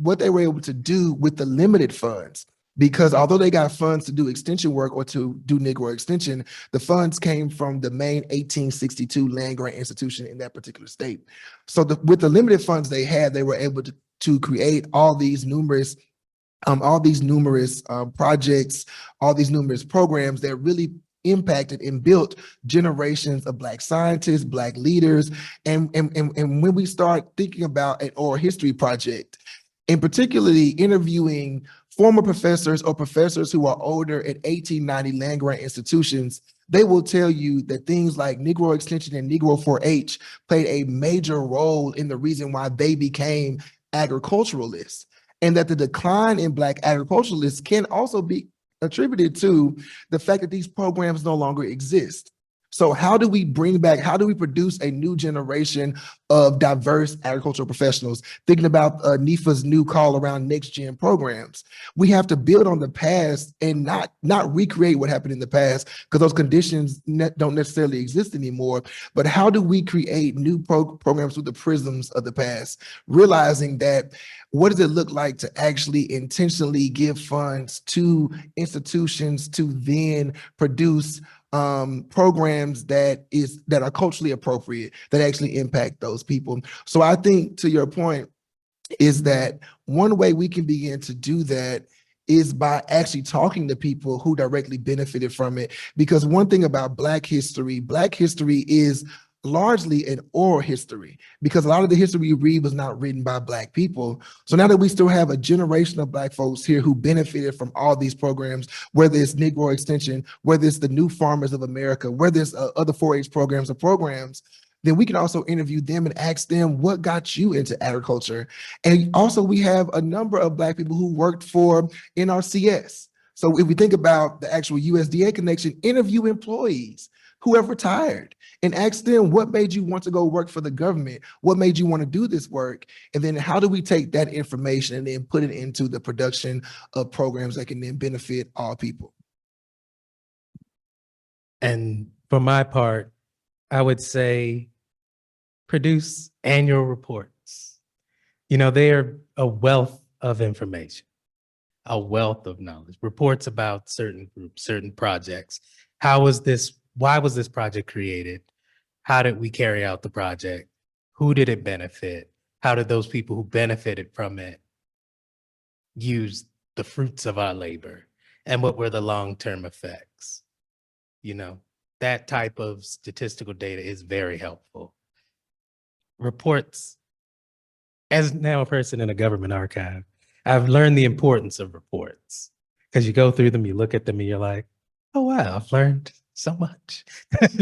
what they were able to do with the limited funds, because although they got funds to do extension work or to do Negro extension, the funds came from the main 1862 land grant institution in that particular state. So with the limited funds they had, they were able to create all these numerous projects, all these numerous programs that really impacted and built generations of Black scientists, Black leaders. And when we start thinking about an oral history project, and particularly interviewing former professors or professors who are older at 1890 land grant institutions, they will tell you that things like Negro Extension and Negro 4-H played a major role in the reason why they became agriculturalists. And that the decline in Black agriculturalists can also be attributed to the fact that these programs no longer exist. So how do we produce a new generation of diverse agricultural professionals? Thinking about NEFA's new call around next gen programs. We have to build on the past and not recreate what happened in the past, because those conditions don't necessarily exist anymore. But how do we create new programs through the prisms of the past? Realizing that, what does it look like to actually intentionally give funds to institutions to then produce programs that are culturally appropriate, that actually impact those people? So I think, to your point, is that one way we can begin to do that is by actually talking to people who directly benefited from it. Because one thing about Black history is largely an oral history, because a lot of the history we read was not written by Black people. So now that we still have a generation of Black folks here who benefited from all these programs, whether it's Negro Extension, whether it's the New Farmers of America, whether it's other 4-H programs, then we can also interview them and ask them, what got you into agriculture? And also we have a number of Black people who worked for NRCS. So if we think about the actual USDA connection, interview employees who have retired and ask them, what made you want to go work for the government? What made you want to do this work? And then how do we take that information and then put it into the production of programs that can then benefit all people? And for my part, I would say produce annual reports. You know, they're a wealth of information, a wealth of knowledge, reports about certain groups, certain projects. Why was this project created? How did we carry out the project? Who did it benefit? How did those people who benefited from it use the fruits of our labor? And what were the long-term effects? You know, that type of statistical data is very helpful. Reports, as now a person in a government archive, I've learned the importance of reports, because you go through them, you look at them and you're like, oh, wow, I've learned so much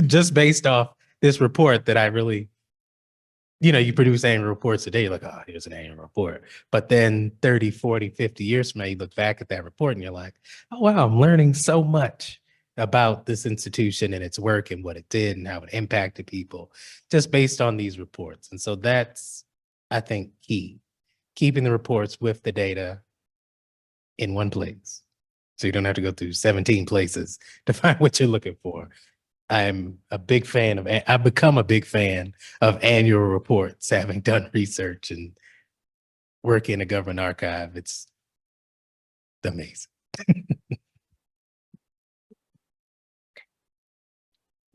just based off this report that I really, you know, you produce annual reports today, you're like, oh, here's an annual report. But then 30, 40, 50 years from now, you look back at that report and you're like, oh, wow, I'm learning so much about this institution and its work and what it did and how it impacted people just based on these reports. And so that's, I think, key, keeping the reports with the data in one place. So you don't have to go through 17 places to find what you're looking for. I've become a big fan of annual reports, having done research and work in a government archive. It's amazing.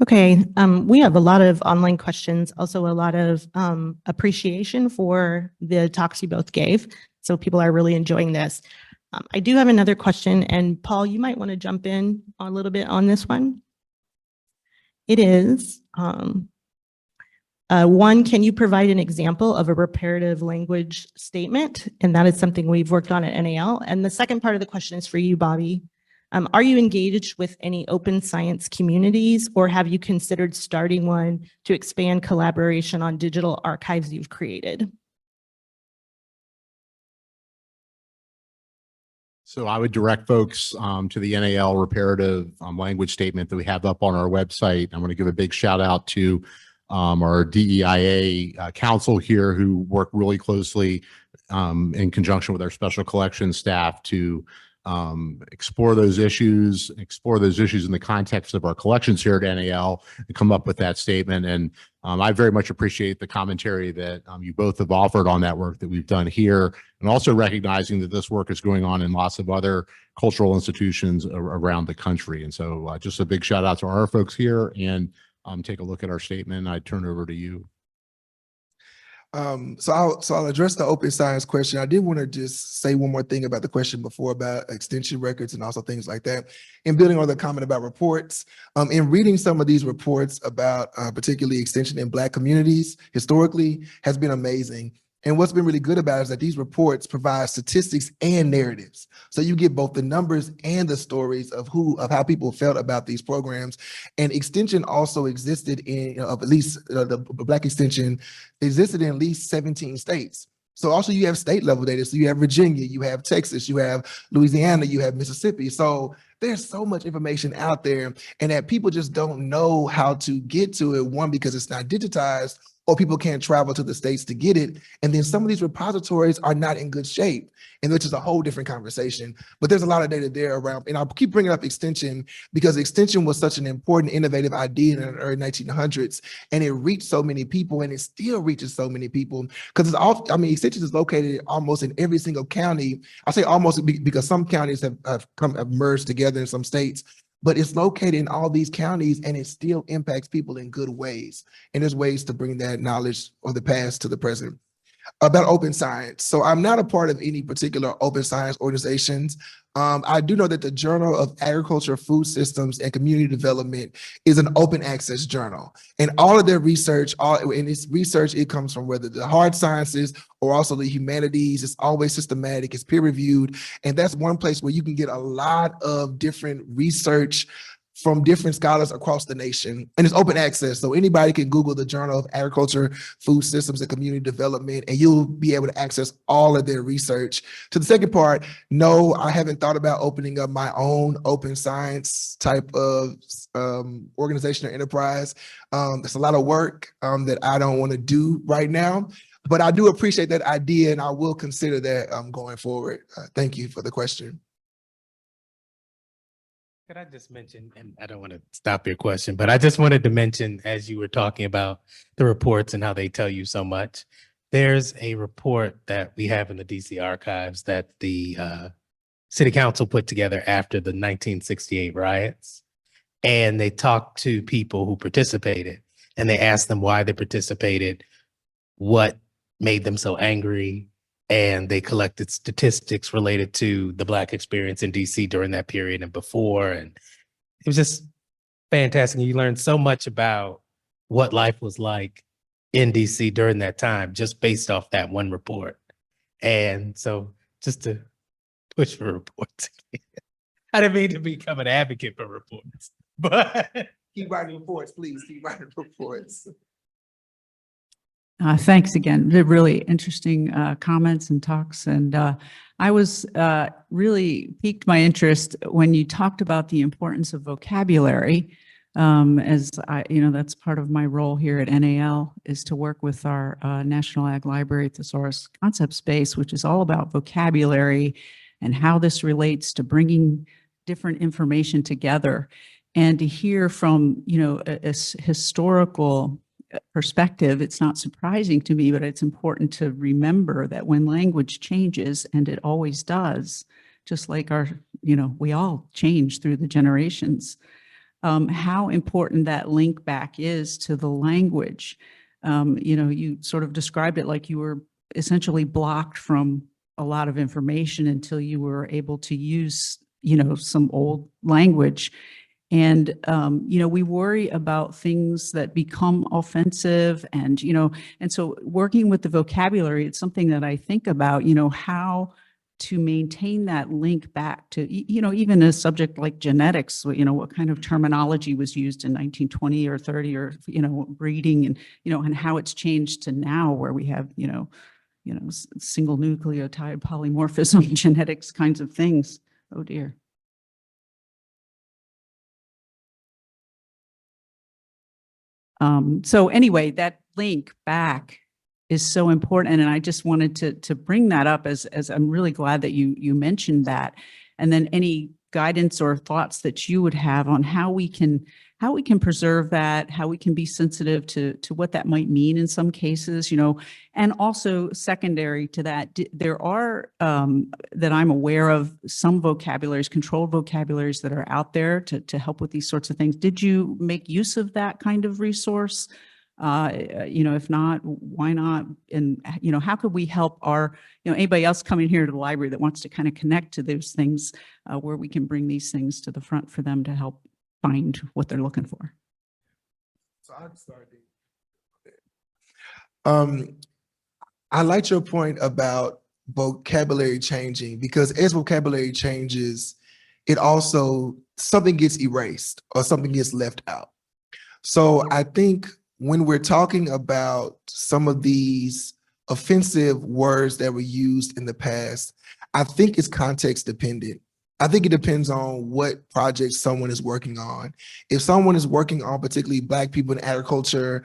Okay, we have a lot of online questions, also a lot of appreciation for the talks you both gave. So people are really enjoying this. I do have another question, and Paul, you might want to jump in a little bit on this one. It is, one, can you provide an example of a reparative language statement? And that is something we've worked on at NAL. And the second part of the question is for you, Bobby. Are you engaged with any open science communities, or have you considered starting one to expand collaboration on digital archives you've created? So I would direct folks to the NAL reparative language statement that we have up on our website. I'm going to give a big shout out to our DEIA council here, who work really closely in conjunction with our special collections staff to explore those issues in the context of our collections here at NAL and come up with that statement. And I very much appreciate the commentary that you both have offered on that work that we've done here, and also recognizing that this work is going on in lots of other cultural institutions around the country. And so just a big shout out to our folks here, and take a look at our statement. I turn it over to you. So I'll address the open science question. I did want to just say one more thing about the question before about extension records and also things like that. In building on the comment about reports, in reading some of these reports about particularly extension in Black communities historically has been amazing. And what's been really good about it is that these reports provide statistics and narratives. So you get both the numbers and the stories of how people felt about these programs. And extension also existed in, at least the Black extension existed in at least 17 states. So also you have state level data. So you have Virginia, you have Texas, you have Louisiana, you have Mississippi. So there's so much information out there, and that people just don't know how to get to it. One, because it's not digitized, or people can't travel to the states to get it. And then some of these repositories are not in good shape, and which is a whole different conversation. But there's a lot of data there around, and I'll keep bringing up extension because extension was such an important, innovative idea in the early 1900s, and it reached so many people, and it still reaches so many people because it's all, I mean, extension is located almost in every single county. I say almost because some counties have merged together in some states, but it's located in all these counties, and it still impacts people in good ways. And there's ways to bring that knowledge of the past to the present. About open science. So I'm not a part of any particular open science organizations. I do know that the Journal of Agriculture, Food Systems, and Community Development is an open access journal. And all of their research, it comes from whether the hard sciences or also the humanities. It's always systematic, it's peer reviewed. And that's one place where you can get a lot of different research from different scholars across the nation. And it's open access, so anybody can Google the Journal of Agriculture, Food Systems, and Community Development, and you'll be able to access all of their research. To the second part, no, I haven't thought about opening up my own open science type of organization or enterprise. It's a lot of work that I don't want to do right now, but I do appreciate that idea, and I will consider that going forward. Thank you for the question. Could I just mention, and I don't want to stop your question, but I just wanted to mention, as you were talking about the reports and how they tell you so much, there's a report that we have in the DC archives that the city council put together after the 1968 riots. And they talked to people who participated, and they asked them why they participated, what made them so angry, and they collected statistics related to the Black experience in DC during that period and before. And it was just fantastic. You learned so much about what life was like in DC during that time, just based off that one report. And so just to push for reports. I didn't mean to become an advocate for reports, but Keep writing reports, please. Keep writing reports. Thanks again. They're really interesting comments and talks. And I was really piqued my interest when you talked about the importance of vocabulary. As I, that's part of my role here at NAL, is to work with our National Ag Library Thesaurus Concept Space, which is all about vocabulary and how this relates to bringing different information together. And to hear from, a historical perspective, it's not surprising to me, but it's important to remember that when language changes, and it always does, just like we all change through the generations, how important that link back is to the language. You sort of described it like you were essentially blocked from a lot of information until you were able to use, some old language. And, we worry about things that become offensive and, and so working with the vocabulary, it's something that I think about, how to maintain that link back to, even a subject like genetics, what kind of terminology was used in 1920 or 30 or, breeding and, and how it's changed to now where we have, single nucleotide polymorphism, genetics kinds of things. Oh dear. So anyway, that link back is so important. And I just wanted to bring that up as I'm really glad that you mentioned that. And then any guidance or thoughts that you would have on how we can preserve that, how we can be sensitive to what that might mean in some cases, and also secondary to that, there are, that I'm aware of, some vocabularies, controlled vocabularies that are out there to help with these sorts of things. Did you make use of that kind of resource? If not, why not? And, how could we help our, anybody else coming here to the library that wants to kind of connect to those things, where we can bring these things to the front for them to help find what they're looking for? So I'll start. I like your point about vocabulary changing, because as vocabulary changes, it also, something gets erased or something gets left out. So I think when we're talking about some of these offensive words that were used in the past, I think it's context dependent. I think it depends on what project someone is working on. If someone is working on particularly Black people in agriculture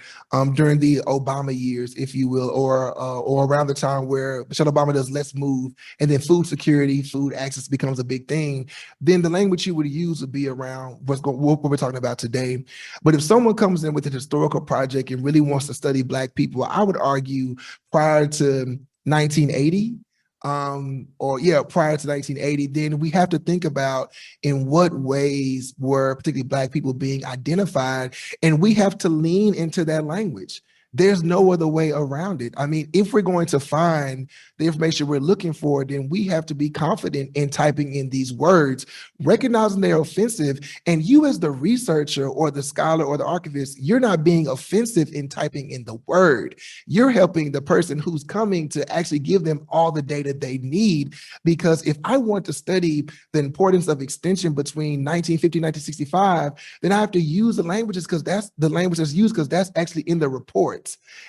during the Obama years, if you will, or around the time where Michelle Obama does Let's Move, and then food security, food access becomes a big thing, then the language you would use would be around what we're talking about today. But if someone comes in with a historical project and really wants to study Black people, I would argue prior to 1980, prior to 1980, then we have to think about in what ways were particularly Black people being identified, and we have to lean into that language. There's no other way around it. I mean, if we're going to find the information we're looking for, then we have to be confident in typing in these words, recognizing they're offensive. And you as the researcher or the scholar or the archivist, you're not being offensive in typing in the word. You're helping the person who's coming to actually give them all the data they need. Because if I want to study the importance of extension between 1950 and 1965, then I have to use the languages because that's the language that's used because that's actually in the reports.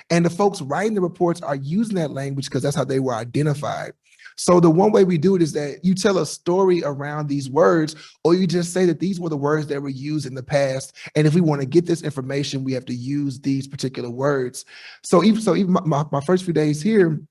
And the folks writing the reports are using that language because that's how they were identified. So the one way we do it is that you tell a story around these words, or you just say that these were the words that were used in the past. And if we want to get this information, we have to use these particular words. So even my first few days here,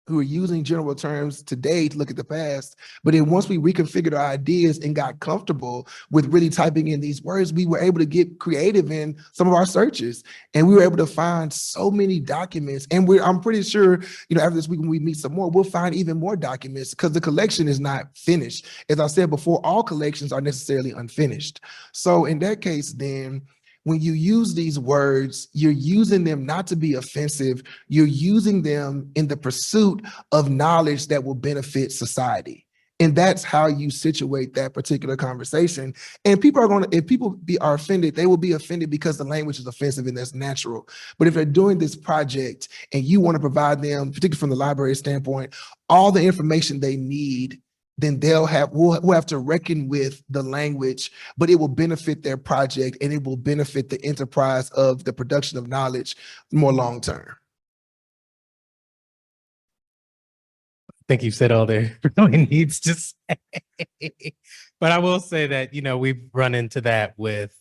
we were using general terms today to look at the past. But then once we reconfigured our ideas and got comfortable with really typing in these words, we were able to get creative in some of our searches. And we were able to find so many documents. And I'm pretty sure, after this week, when we meet some more, we'll find even more documents because the collection is not finished. As I said before, all collections are necessarily unfinished. So in that case, then, when you use these words, you're using them not to be offensive. You're using them in the pursuit of knowledge that will benefit society. And that's how you situate that particular conversation. And people are going to, if people are offended, they will be offended because the language is offensive and that's natural. But if they're doing this project and you want to provide them, particularly from the library standpoint, all the information they need, then we'll have to reckon with the language, but it will benefit their project and it will benefit the enterprise of the production of knowledge more long-term. I think you've said all there really needs to say. But I will say that, we've run into that with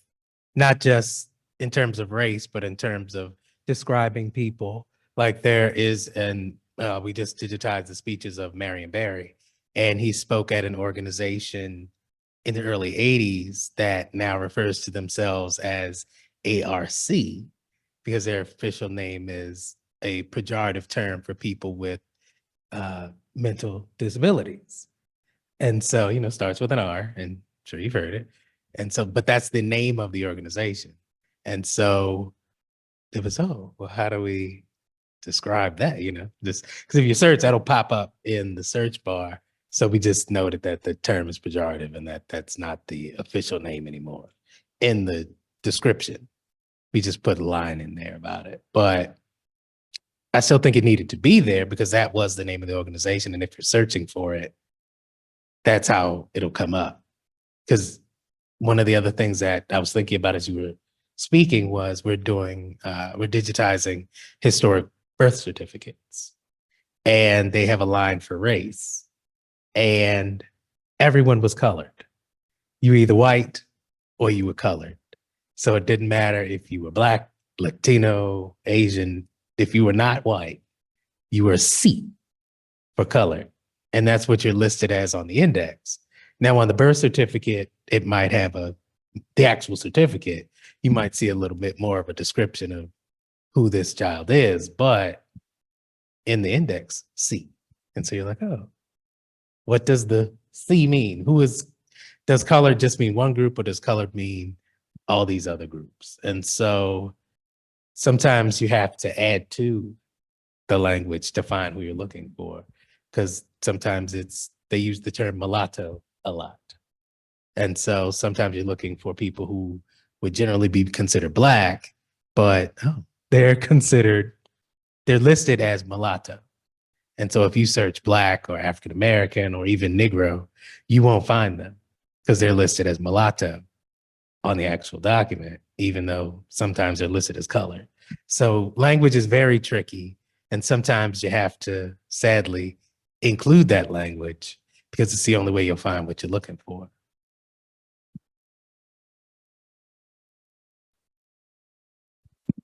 not just in terms of race, but in terms of describing people. Like there is we just digitized the speeches of Marion Barry. And he spoke at an organization in the early 80s that now refers to themselves as ARC because their official name is a pejorative term for people with mental disabilities. And so, starts with an R, and I'm sure you've heard it. And so, but that's the name of the organization. And so it was, how do we describe that, just because if you search, that'll pop up in the search bar. So we just noted that the term is pejorative and that's not the official name anymore. In the description, we just put a line in there about it. But I still think it needed to be there because that was the name of the organization. And if you're searching for it, that's how it'll come up. Because one of the other things that I was thinking about as you were speaking was we're digitizing historic birth certificates. And they have a line for race. And everyone was colored. You were either white or you were colored. So it didn't matter if you were Black, Latino, Asian. If you were not white, you were C for color. And that's what you're listed as on the index. Now on the birth certificate, it might have the actual certificate. You might see a little bit more of a description of who this child is, but in the index, C. And so you're like, what does the C mean? Does color just mean one group or does color mean all these other groups? And so sometimes you have to add to the language to find who you're looking for, because sometimes they use the term mulatto a lot. And so sometimes you're looking for people who would generally be considered Black, but they're listed as mulatto. And so if you search Black or African American or even Negro, you won't find them because they're listed as mulatto on the actual document, even though sometimes they're listed as color. So language is very tricky. And sometimes you have to, sadly, include that language because it's the only way you'll find what you're looking for.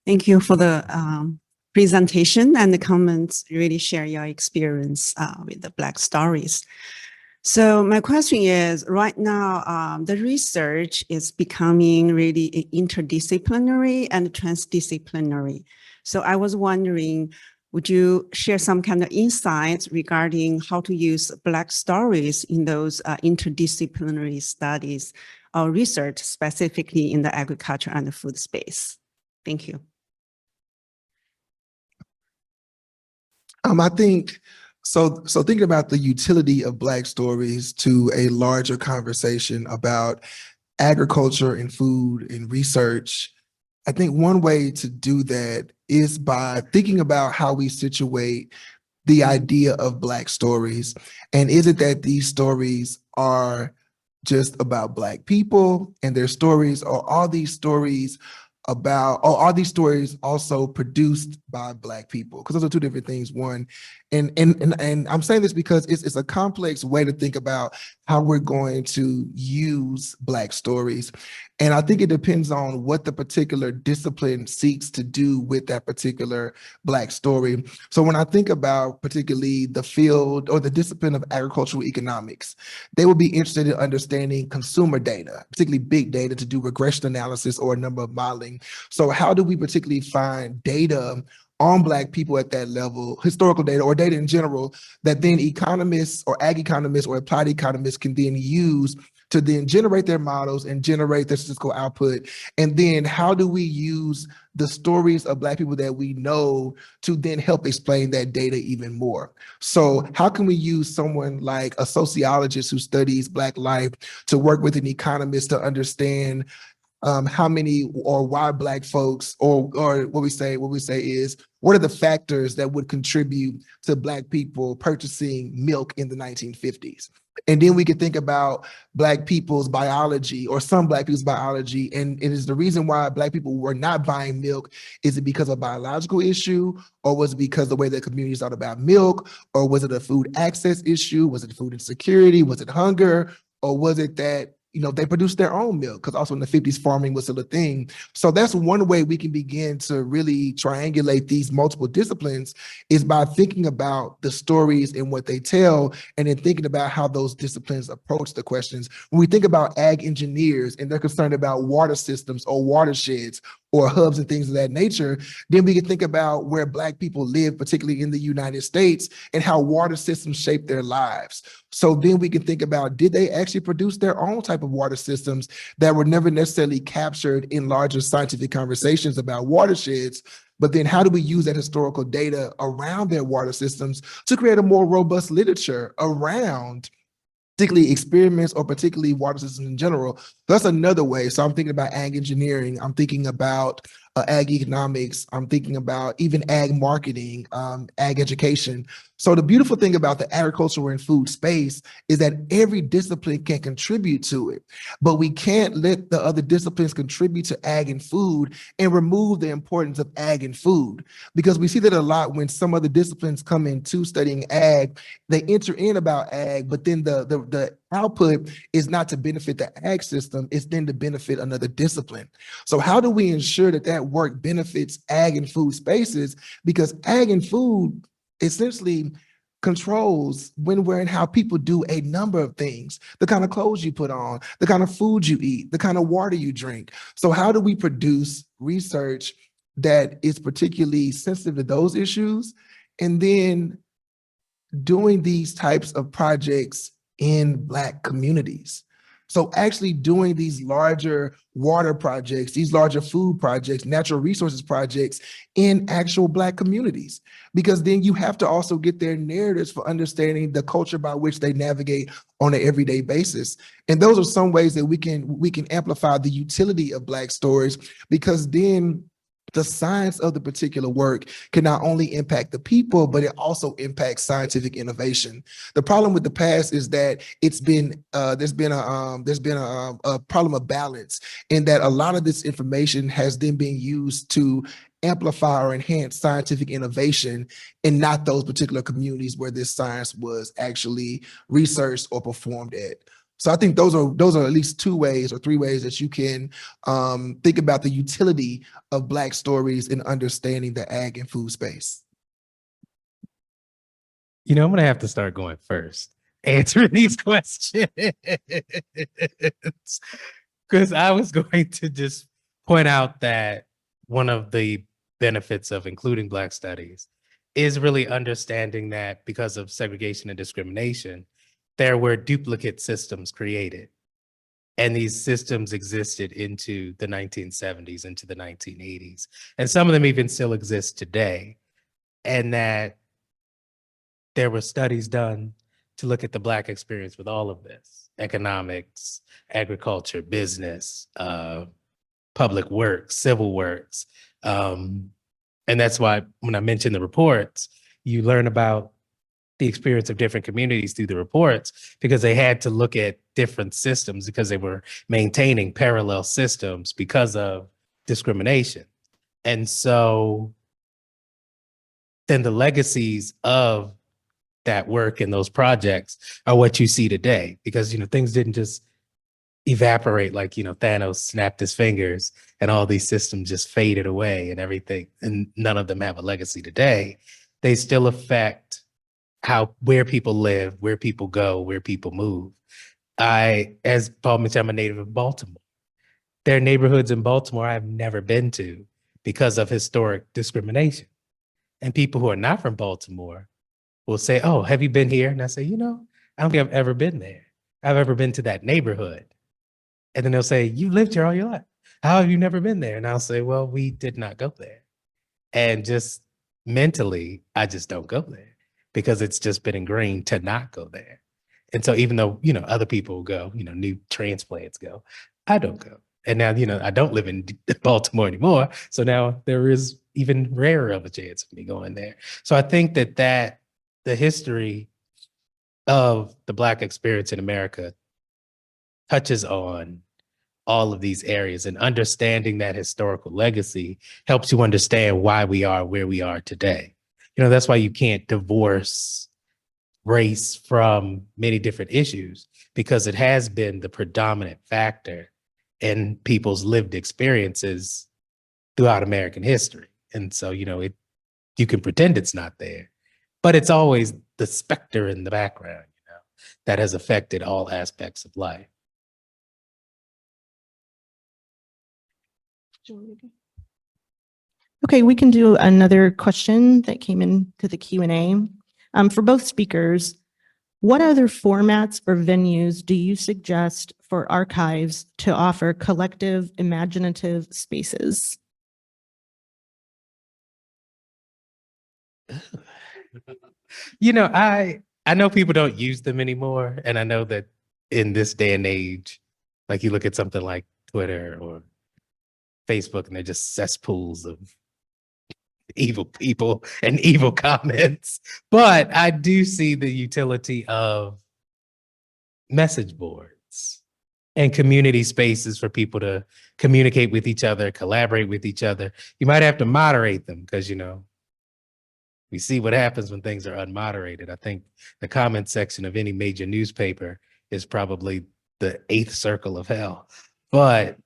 Thank you for the presentation and the comments. Really share your experience with the Black stories. So my question is, right now, the research is becoming really interdisciplinary and transdisciplinary. So I was wondering, would you share some kind of insights regarding how to use Black stories in those interdisciplinary studies or research, specifically in the agriculture and the food space? Thank you. I think so. So thinking about the utility of Black stories to a larger conversation about agriculture and food and research, I think one way to do that is by thinking about how we situate the idea of Black stories. And is it that these stories are just about Black people and their stories, or are these stories about, or are these stories also produced by Black people? Because those are two different things. One, and I'm saying this because it's a complex way to think about how we're going to use Black stories. And I think it depends on what the particular discipline seeks to do with that particular Black story. So when I think about particularly the field or the discipline of agricultural economics, they will be interested in understanding consumer data, particularly big data, to do regression analysis or a number of modeling. So how do we particularly find data on Black people at that level, historical data or data in general, that then economists or ag economists or applied economists can then use to then generate their models and generate their statistical output? And then how do we use the stories of Black people that we know to then help explain that data even more? So how can we use someone like a sociologist who studies Black life to work with an economist to understand how many or why Black folks, or what we say is, what are the factors that would contribute to Black people purchasing milk in the 1950s? And then we could think about Black people's biology, or some Black people's biology. And it is the reason why Black people were not buying milk. Is it because of a biological issue? Or was it because the way that communities thought about milk? Or was it a food access issue? Was it food insecurity? Was it hunger? Or was it that, you know, they produced their own milk? Because also in the 50s, farming was still a thing. So that's one way we can begin to really triangulate these multiple disciplines, is by thinking about the stories and what they tell, and then thinking about how those disciplines approach the questions. When we think about ag engineers and they're concerned about water systems or watersheds or hubs and things of that nature, then we can think about where Black people live, particularly in the United States, and how water systems shape their lives. So then we can think about, did they actually produce their own type of water systems that were never necessarily captured in larger scientific conversations about watersheds? But then how do we use that historical data around their water systems to create a more robust literature around particularly experiments or particularly water systems in general? That's another way. So I'm thinking about ag engineering. I'm thinking about ag economics. I'm thinking about even ag marketing, ag education. So the beautiful thing about the agricultural and food space is that every discipline can contribute to it, but we can't let the other disciplines contribute to ag and food and remove the importance of ag and food. Because we see that a lot when some other disciplines come into studying ag, they enter in about ag, but then the output is not to benefit the ag system, it's then to benefit another discipline. So how do we ensure that that work benefits ag and food spaces? Because ag and food essentially controls when, where, and how people do a number of things: the kind of clothes you put on, the kind of food you eat, the kind of water you drink. So how do we produce research that is particularly sensitive to those issues, and then doing these types of projects in Black communities? So actually doing these larger water projects, these larger food projects, natural resources projects in actual Black communities, because then you have to also get their narratives for understanding the culture by which they navigate on an everyday basis. And those are some ways that we can amplify the utility of Black stories, because then the science of the particular work can not only impact the people, but it also impacts scientific innovation. The problem with the past is that there's been a problem of balance, in that a lot of this information has then been used to amplify or enhance scientific innovation, and not those particular communities where this science was actually researched or performed at. So I think those are at least 2 ways or 3 ways that you can think about the utility of Black stories in understanding the ag and food space. You know, I'm going to have to start going first, answering these questions, because I was going to just point out that one of the benefits of including Black studies is really understanding that because of segregation and discrimination, there were duplicate systems created. And these systems existed into the 1970s, into the 1980s. And some of them even still exist today. And that there were studies done to look at the Black experience with all of this: economics, agriculture, business, public works, civil works. And that's why when I mentioned the reports, you learn about the experience of different communities through the reports, because they had to look at different systems because they were maintaining parallel systems because of discrimination. And so then the legacies of that work and those projects are what you see today, because, you know, things didn't just evaporate like, you know, Thanos snapped his fingers and all these systems just faded away and everything, and none of them have a legacy today. They still affect where people live, where people go, where people move. As Paul mentioned, I'm a native of Baltimore. There are neighborhoods in Baltimore I've never been to because of historic discrimination. And people who are not from Baltimore will say, "Oh, have you been here?" And I say, "You know, I don't think I've ever been there. I've ever been to that neighborhood." And then they'll say, "You lived here all your life. How have you never been there?" And I'll say, "Well, we did not go there." And just mentally, I just don't go there because it's just been ingrained to not go there. And so even though, you know, other people go, you know, new transplants go, I don't go. And now, you know, I don't live in Baltimore anymore. So now there is even rarer of a chance of me going there. So I think that the history of the Black experience in America touches on all of these areas, and understanding that historical legacy helps you understand why we are where we are today. You know, that's why you can't divorce race from many different issues, because it has been the predominant factor in people's lived experiences throughout American history. And so, you know, you can pretend it's not there, but it's always the specter in the background, you know, that has affected all aspects of life. Okay, we can do another question that came into the Q&A. For both speakers, what other formats or venues do you suggest for archives to offer collective imaginative spaces? You know, I know people don't use them anymore. And I know that in this day and age, like you look at something like Twitter or Facebook and they're just cesspools of evil people and evil comments. But I do see the utility of message boards and community spaces for people to communicate with each other, collaborate with each other. You might have to moderate them because, you know, we see what happens when things are unmoderated. I think the comment section of any major newspaper is probably the 8th circle of hell. But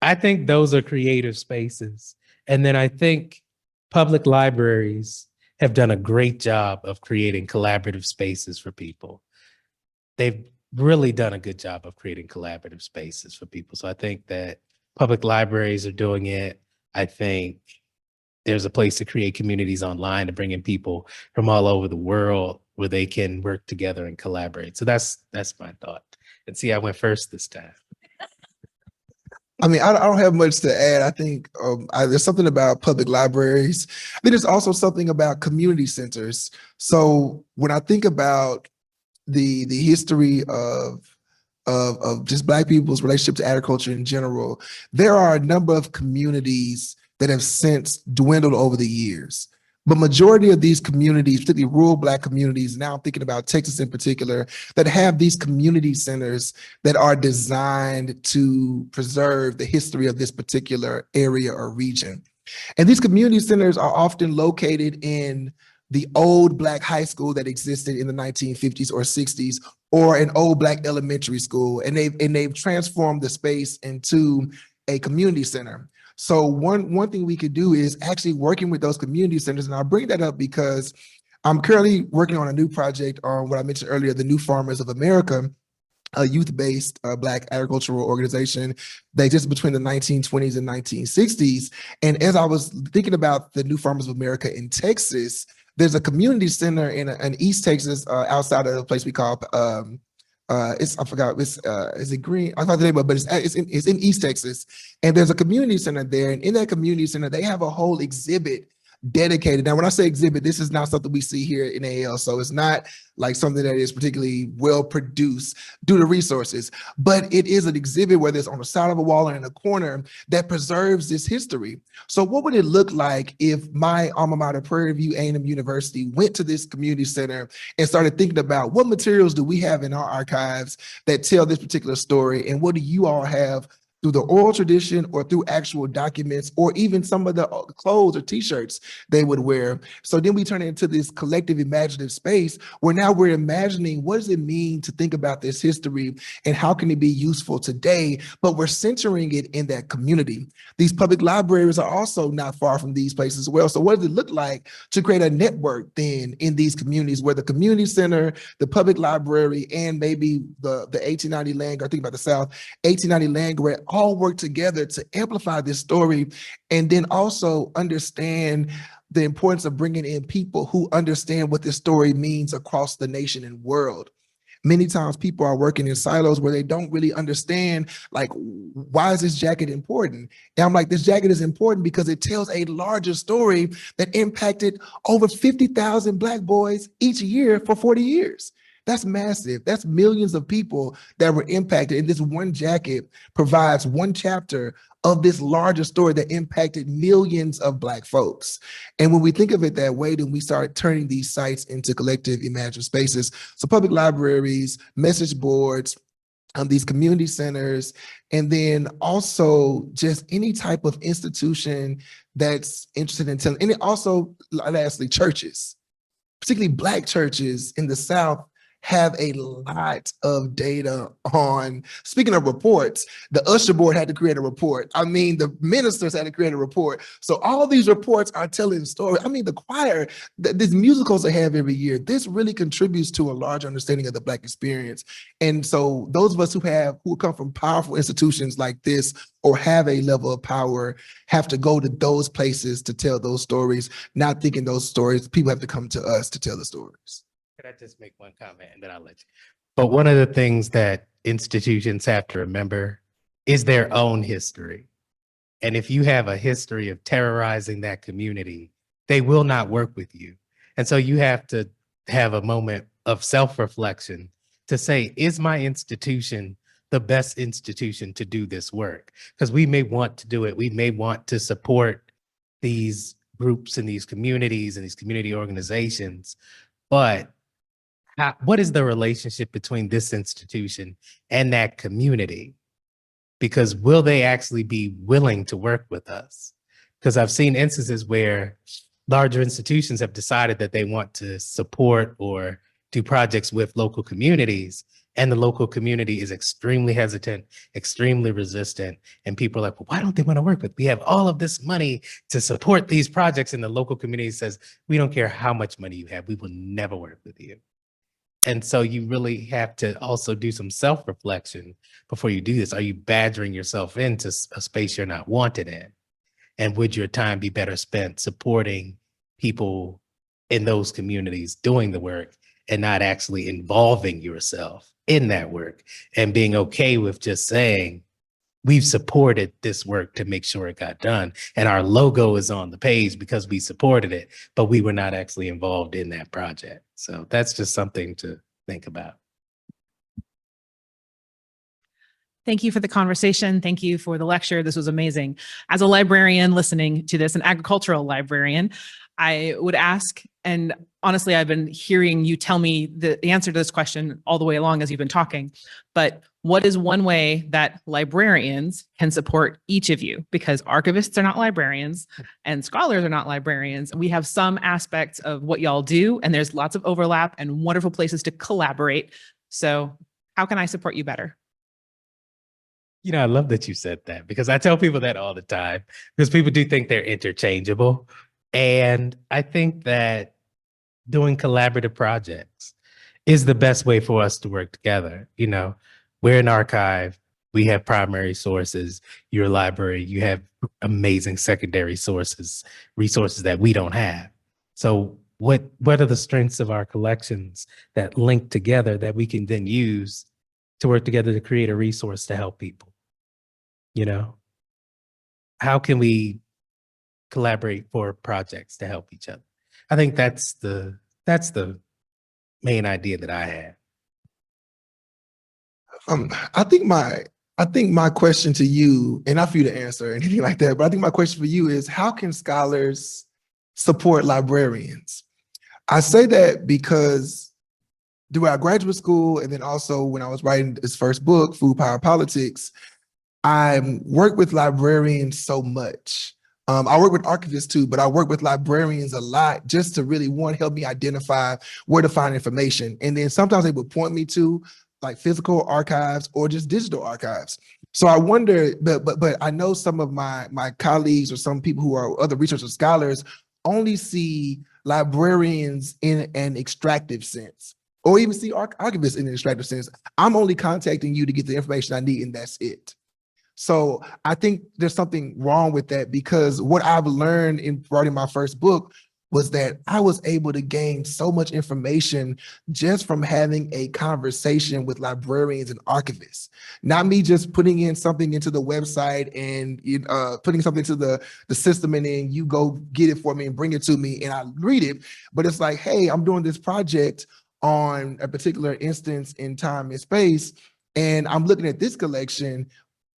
I think those are creative spaces. And then I think public libraries have done a great job of creating collaborative spaces for people. They've really done a good job of creating collaborative spaces for people. So I think that public libraries are doing it. I think there's a place to create communities online to bring in people from all over the world where they can work together and collaborate. So that's my thought. And see, I went first this time. I mean, I don't have much to add. I think there's something about public libraries. I think there's also something about community centers. So when I think about the history of just Black people's relationship to agriculture in general, there are a number of communities that have since dwindled over the years. But majority of these communities, particularly rural Black communities, now I'm thinking about Texas in particular, that have these community centers that are designed to preserve the history of this particular area or region. And these community centers are often located in the old Black high school that existed in the 1950s or 60s, or an old Black elementary school. And they've transformed the space into a community center. So one thing we could do is actually working with those community centers. And I'll bring that up because I'm currently working on a new project on what I mentioned earlier, the New Farmers of America, a youth-based Black agricultural organization that existed between the 1920s and 1960s. And as I was thinking about the New Farmers of America in Texas, there's a community center in East Texas, outside of the place we call I forgot, is it Green? I forgot the name of it, but it's in East Texas. And there's a community center there. And in that community center, they have a whole exhibit dedicated. Now, when I say exhibit, this is not something we see here in AL. So it's not like something that is particularly well produced due to resources, but it is an exhibit, whether it's on the side of a wall or in a corner, that preserves this history. So what would it look like if my alma mater, Prairie View A&M University, went to this community center and started thinking about what materials do we have in our archives that tell this particular story, and what do you all have through the oral tradition or through actual documents, or even some of the clothes or t-shirts they would wear. So then we turn it into this collective imaginative space where now we're imagining what does it mean to think about this history and how can it be useful today, but we're centering it in that community. These public libraries are also not far from these places as well. So what does it look like to create a network then in these communities where the community center, the public library, and maybe the 1890 land, or think about the South, 1890 land grant all work together to amplify this story, and then also understand the importance of bringing in people who understand what this story means across the nation and world. Many times people are working in silos where they don't really understand, like, why is this jacket important? And I'm like, this jacket is important because it tells a larger story that impacted over 50,000 Black boys each year for 40 years. That's massive. That's millions of people that were impacted. And this one jacket provides one chapter of this larger story that impacted millions of Black folks. And when we think of it that way, then we start turning these sites into collective imaginative spaces. So public libraries, message boards, these community centers, and then also just any type of institution that's interested in telling, and also lastly, churches, particularly Black churches in the South, have a lot of data on, speaking of reports, the usher board had to create a report. I mean, the ministers had to create a report. So all these reports are telling stories. I mean, the choir, these musicals they have every year, this really contributes to a large understanding of the Black experience. And so those of us who come from powerful institutions like this or have a level of power have to go to those places to tell those stories, not thinking those stories, people have to come to us to tell the stories. Could I just make one comment and then I'll let you? But one of the things that institutions have to remember is their own history. And if you have a history of terrorizing that community, they will not work with you. And so you have to have a moment of self-reflection to say, is my institution the best institution to do this work? Because we may want to do it. We may want to support these groups and these communities and these community organizations, but what is the relationship between this institution and that community? Because will they actually be willing to work with us? Because I've seen instances where larger institutions have decided that they want to support or do projects with local communities, and the local community is extremely hesitant, extremely resistant, and people are like, well, why don't they want to work with? We have all of this money to support these projects, and the local community says, we don't care how much money you have, we will never work with you. And so you really have to also do some self-reflection before you do this. Are you badgering yourself into a space you're not wanted in? And would your time be better spent supporting people in those communities doing the work and not actually involving yourself in that work and being okay with just saying, we've supported this work to make sure it got done. And our logo is on the page because we supported it, but we were not actually involved in that project. So that's just something to think about. Thank you for the conversation. Thank you for the lecture. This was amazing. As a librarian listening to this, an agricultural librarian, I would ask, and honestly, I've been hearing you tell me the answer to this question all the way along as you've been talking, but what is one way that librarians can support each of you? Because archivists are not librarians and scholars are not librarians. We have some aspects of what y'all do, and there's lots of overlap and wonderful places to collaborate. So how can I support you better? You know, I love that you said that because I tell people that all the time because people do think they're interchangeable. And I think that doing collaborative projects is the best way for us to work together. You know, we're an archive, we have primary sources, you're a library, you have amazing secondary sources, resources that we don't have. So what are the strengths of our collections that link together that we can then use to work together to create a resource to help people? You know, how can we collaborate for projects to help each other. I think that's the main idea that I had. I think my question to you, and not for you to answer or anything like that, but I think my question for you is, how can scholars support librarians? I say that because throughout graduate school, and then also when I was writing this first book, Food, Power, Politics, I work with librarians so much. I work with archivists too, but I work with librarians a lot just to really, one, help me identify where to find information. And then sometimes they would point me to like physical archives or just digital archives. So I wonder, but I know some of my colleagues or some people who are other researchers, scholars, only see librarians in an extractive sense, or even see archivists in an extractive sense. I'm only contacting you to get the information I need, and that's it. So I think there's something wrong with that, because what I've learned in writing my first book was that I was able to gain so much information just from having a conversation with librarians and archivists. Not me just putting in something into the website and putting something into the system, and then you go get it for me and bring it to me and I read it. But it's like, hey, I'm doing this project on a particular instance in time and space, and I'm looking at this collection.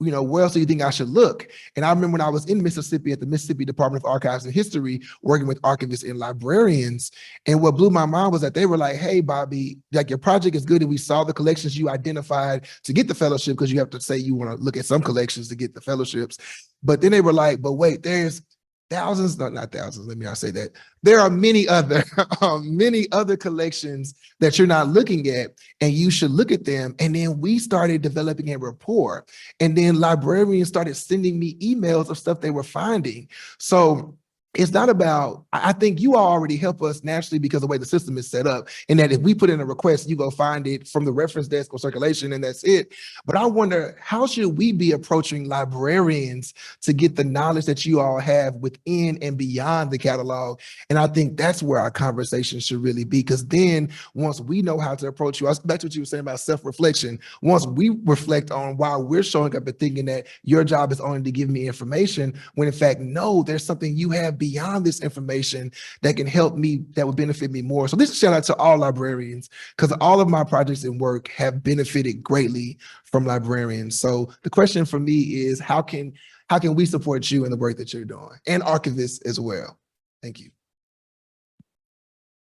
You know, where else do you think I should look? And I remember when I was in Mississippi at the Mississippi Department of Archives and History, working with archivists and librarians. And what blew my mind was that they were like, hey, Bobby, like, your project is good, and we saw the collections you identified to get the fellowship, because you have to say you want to look at some collections to get the fellowships. But then they were like, but wait, there's thousands, no, not thousands, let me not say that. There are many other collections that you're not looking at, and you should look at them. And then we started developing a rapport, and then librarians started sending me emails of stuff they were finding. So it's not about, I think you all already help us naturally because of the way the system is set up, and that if we put in a request, you go find it from the reference desk or circulation, and that's it. But I wonder, how should we be approaching librarians to get the knowledge that you all have within and beyond the catalog? And I think that's where our conversation should really be, because then once we know how to approach you, back to what you were saying about self-reflection, once we reflect on why we're showing up and thinking that your job is only to give me information, when in fact, no, there's something you have beyond this information that can help me, that would benefit me more. So this is a shout out to all librarians, because all of my projects and work have benefited greatly from librarians. So the question for me is, how can we support you in the work that you're doing, and archivists as well? Thank you.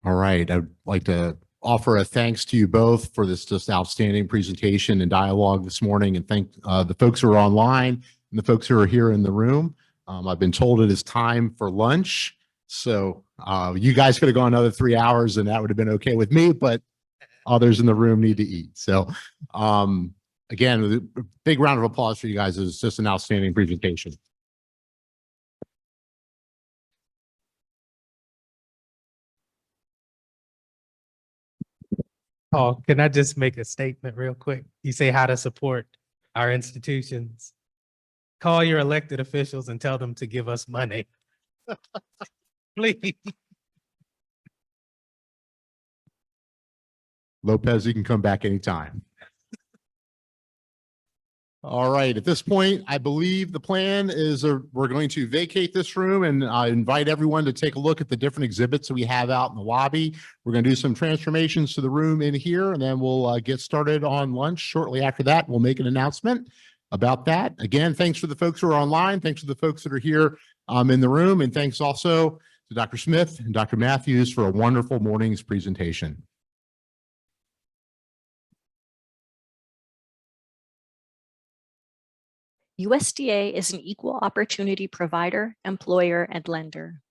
All right. I'd like to offer a thanks to you both for this just outstanding presentation and dialogue this morning, and thank the folks who are online and the folks who are here in the room. I've been told it is time for lunch. So you guys could have gone another 3 hours and that would have been okay with me, but others in the room need to eat. So again, a big round of applause for you guys. It was just an outstanding presentation. Paul, can I just make a statement real quick? You say how to support our institutions. Call your elected officials and tell them to give us money. Please. Lopez, you can come back anytime. All right, at this point, I believe the plan is we're going to vacate this room, and I invite everyone to take a look at the different exhibits that we have out in the lobby. We're going to do some transformations to the room in here, and then we'll get started on lunch. Shortly after that, we'll make an announcement about that. Again, thanks for the folks who are online. Thanks for the folks that are here in the room. And thanks also to Dr. Smith and Dr. Matthews for a wonderful morning's presentation. USDA is an equal opportunity provider, employer, and lender.